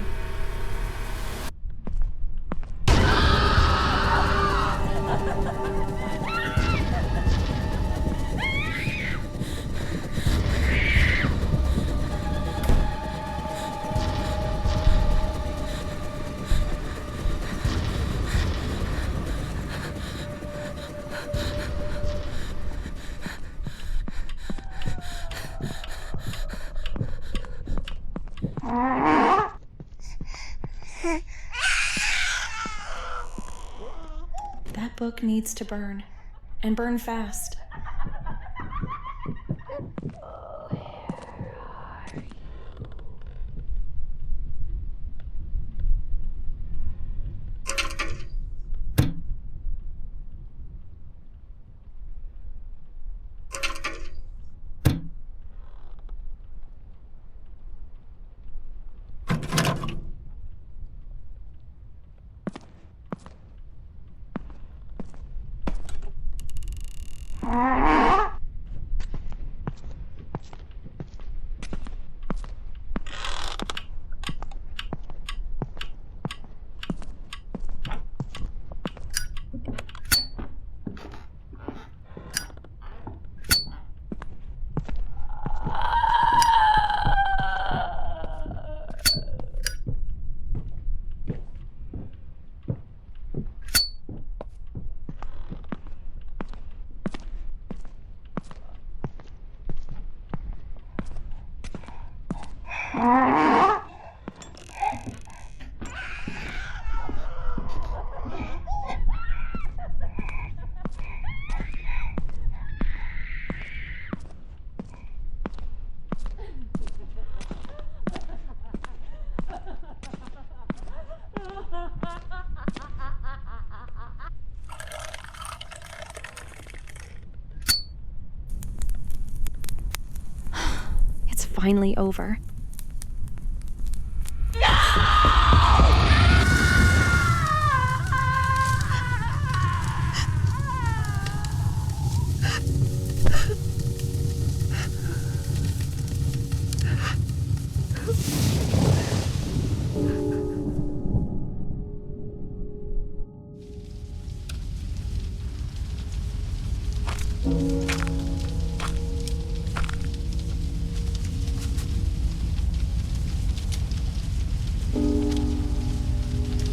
That book needs to burn, and burn fast. It's finally over.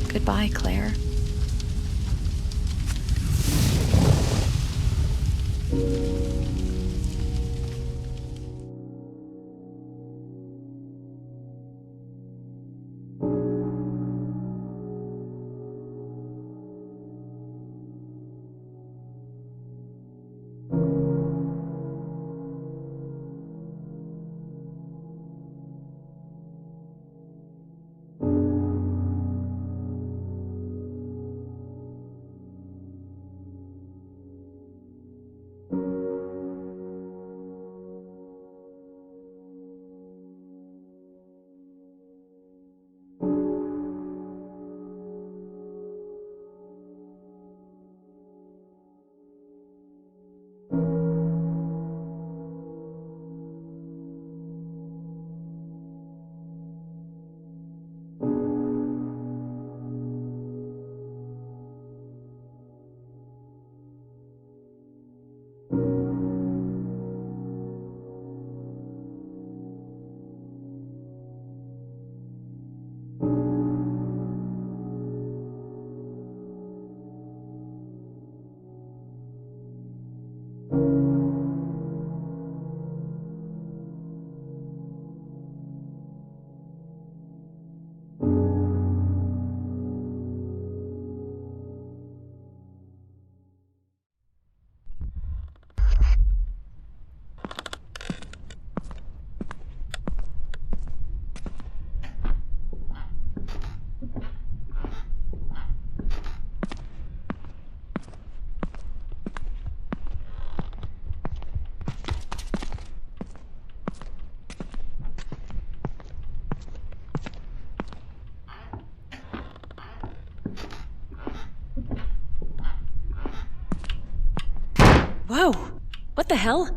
Goodbye, Claire. Whoa! What the hell?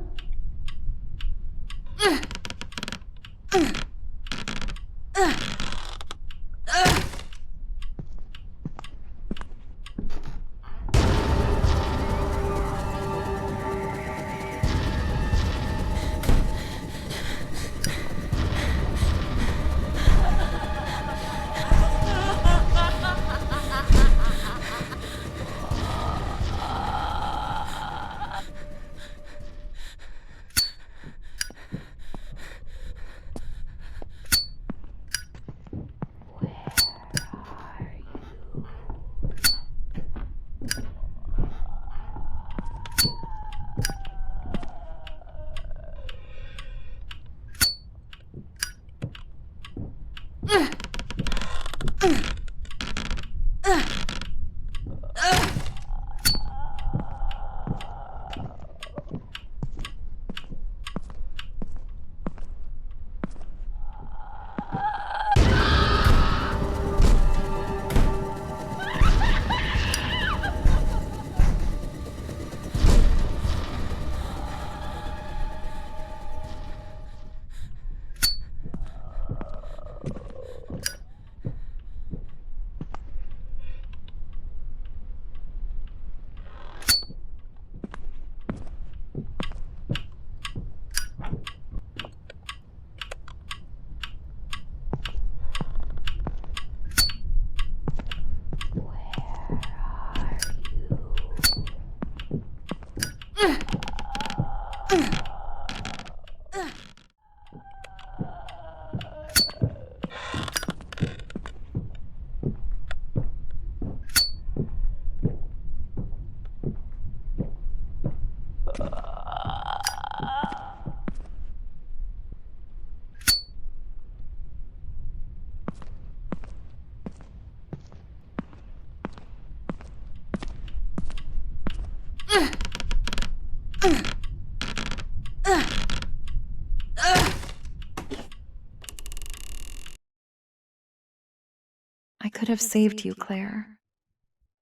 I could have saved you, Claire.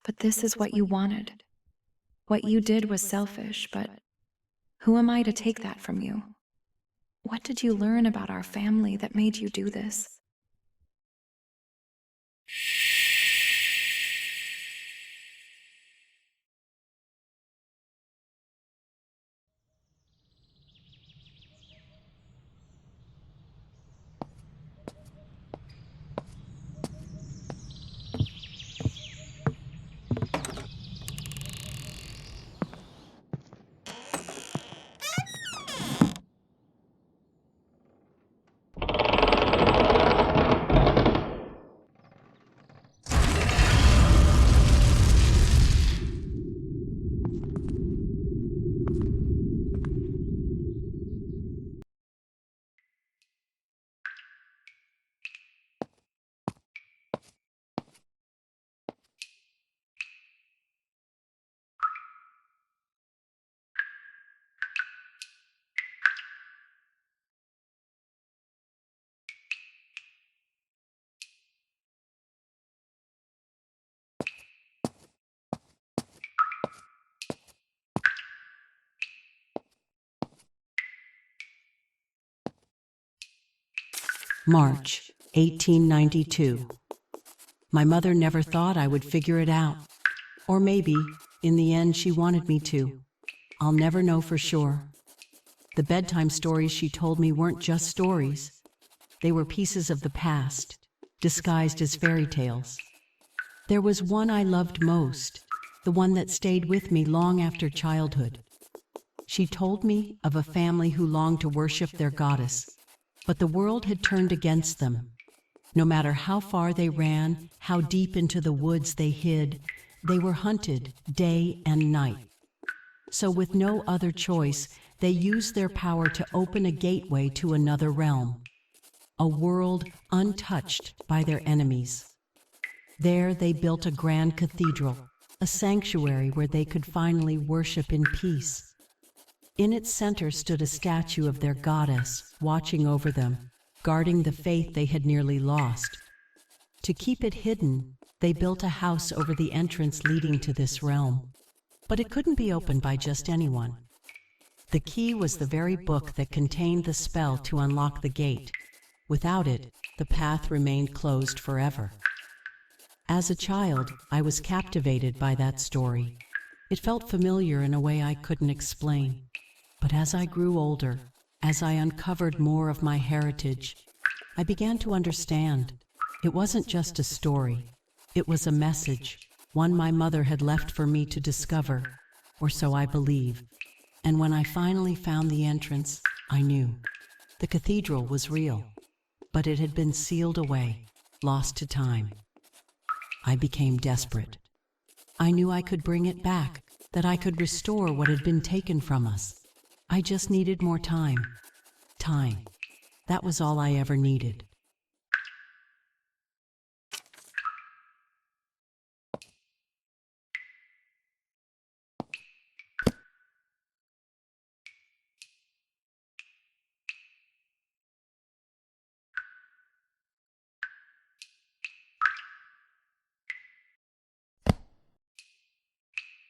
But this is what you wanted. What you did was selfish, but who am I to take that from you? What did you learn about our family that made you do this?
March 1892. My mother never thought I would figure it out. Or maybe, in the end, she wanted me to. I'll never know for sure. The bedtime stories she told me weren't just stories. They were pieces of the past, disguised as fairy tales. There was one I loved most, the one that stayed with me long after childhood. She told me of a family who longed to worship their goddess, but the world had turned against them. No matter how far they ran, how deep into the woods they hid, they were hunted day and night. So with no other choice, they used their power to open a gateway to another realm, a world untouched by their enemies. There they built a grand cathedral, a sanctuary where they could finally worship in peace. In its center stood a statue of their goddess, watching over them, guarding the faith they had nearly lost. To keep it hidden, they built a house over the entrance leading to this realm. But it couldn't be opened by just anyone. The key was the very book that contained the spell to unlock the gate. Without it, the path remained closed forever. As a child, I was captivated by that story. It felt familiar in a way I couldn't explain. But as I grew older, as I uncovered more of my heritage, I began to understand. It wasn't just a story. It was a message, one my mother had left for me to discover, or so I believe. And when I finally found the entrance, I knew. The cathedral was real, but it had been sealed away, lost to time. I became desperate. I knew I could bring it back, that I could restore what had been taken from us. I just needed more time. Time. That was all I ever needed.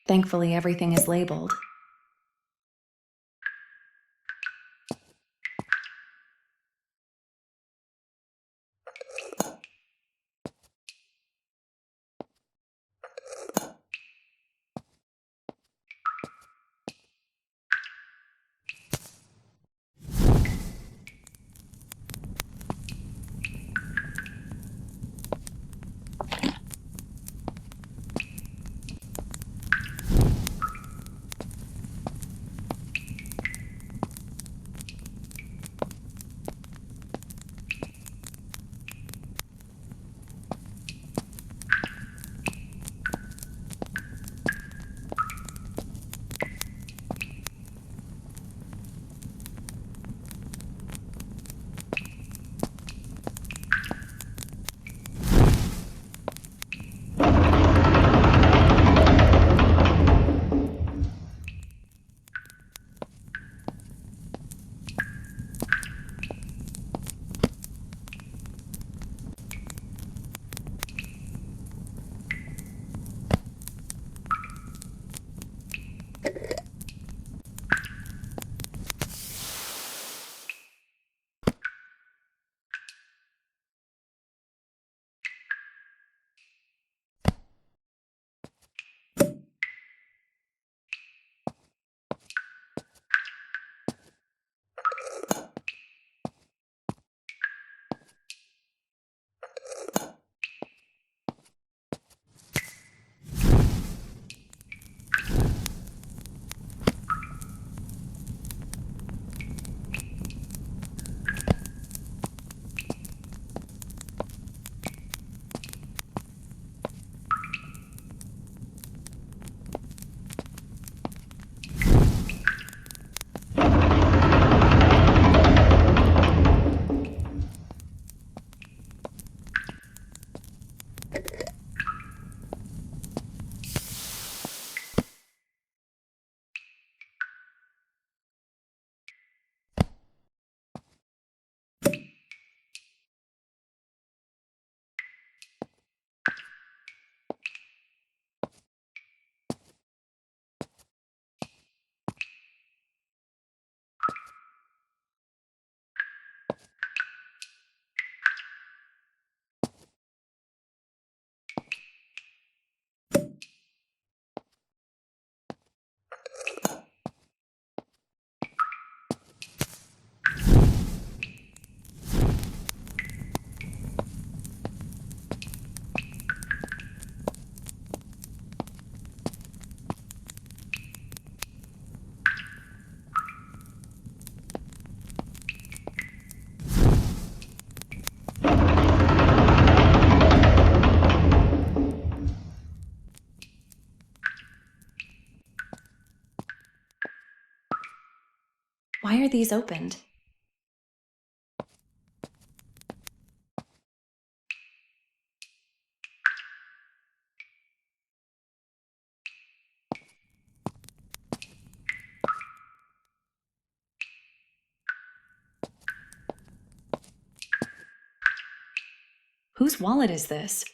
Thankfully, everything is labeled. Why are these opened? Whose wallet is this?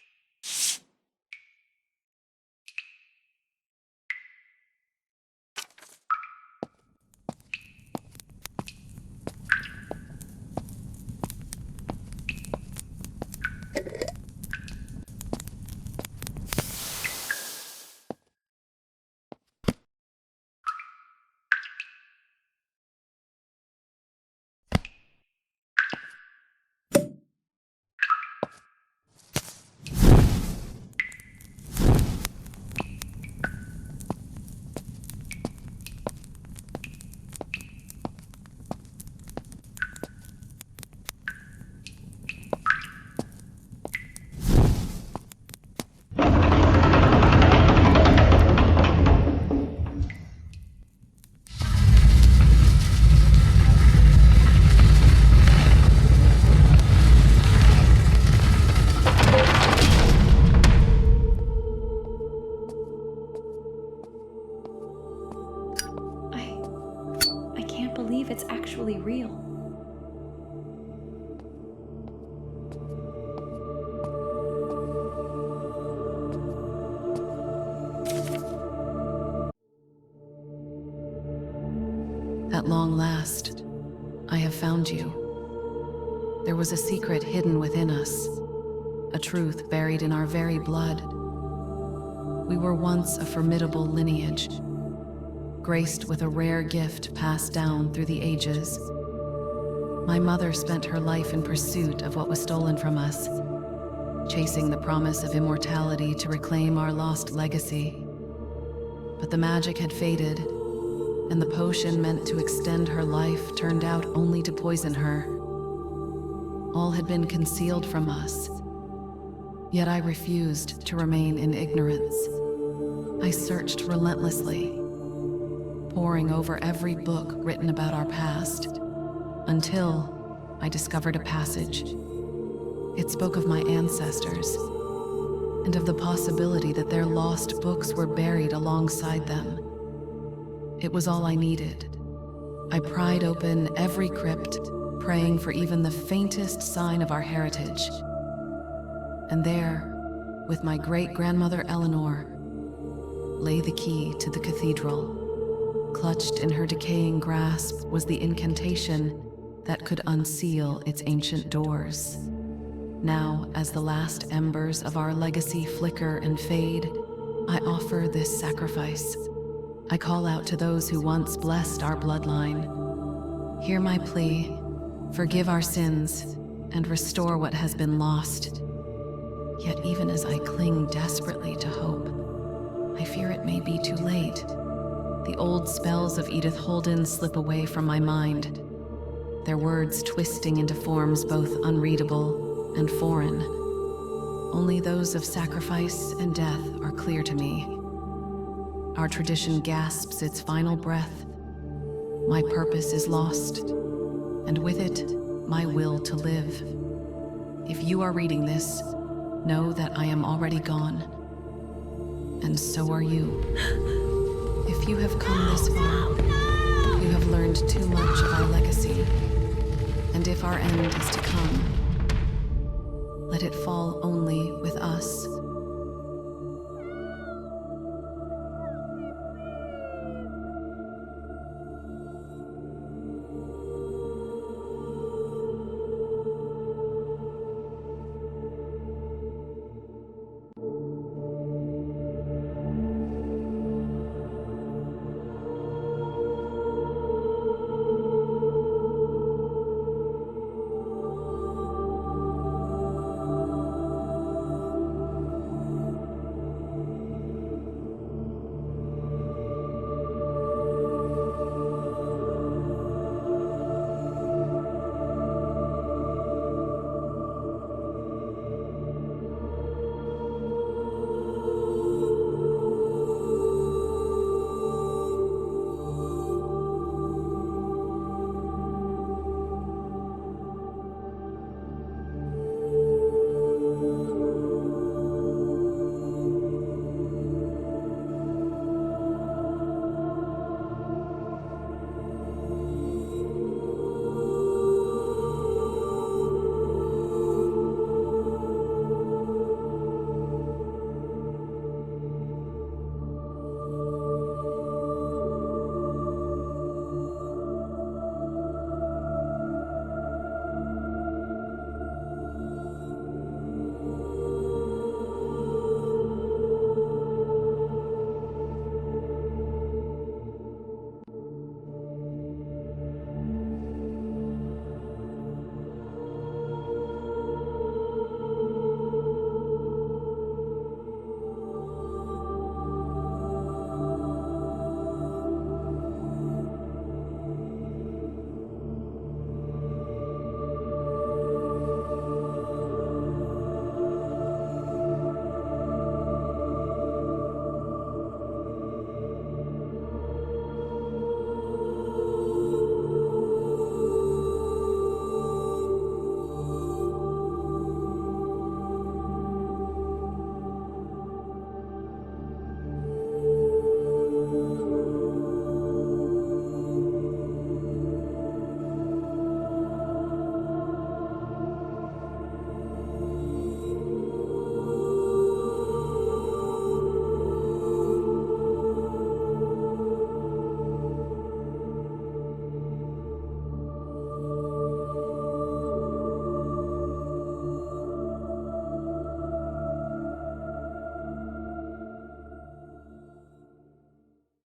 At long last, I have found you. There was a secret hidden within us, a truth buried in our very blood. We were once a formidable lineage, graced with a rare gift passed down through the ages. My mother spent her life in pursuit of what was stolen from us, chasing the promise of immortality to reclaim our lost legacy. But the magic had faded, and the potion meant to extend her life turned out only to poison her. All had been concealed from us, yet I refused to remain in ignorance. I searched relentlessly, poring over every book written about our past, until I discovered a passage. It spoke of my ancestors, and of the possibility that their lost books were buried alongside them. It was all I needed. I pried open every crypt, praying for even the faintest sign of our heritage. And there, with my great-grandmother Eleanor, lay the key to the cathedral. Clutched in her decaying grasp was the incantation that could unseal its ancient doors. Now, as the last embers of our legacy flicker and fade, I offer this sacrifice. I call out to those who once blessed our bloodline. Hear my plea, forgive our sins, and restore what has been lost. Yet even as I cling desperately to hope, I fear it may be too late. The old spells of Edith Holden slip away from my mind, their words twisting into forms both unreadable and foreign. Only those of sacrifice and death are clear to me. Our tradition gasps its final breath. My purpose is lost, and with it, my will to live. If you are reading this, know that I am already gone, and so are you. If you have come this far, you have learned too much of our legacy, and if our end is to come, let it fall only with us.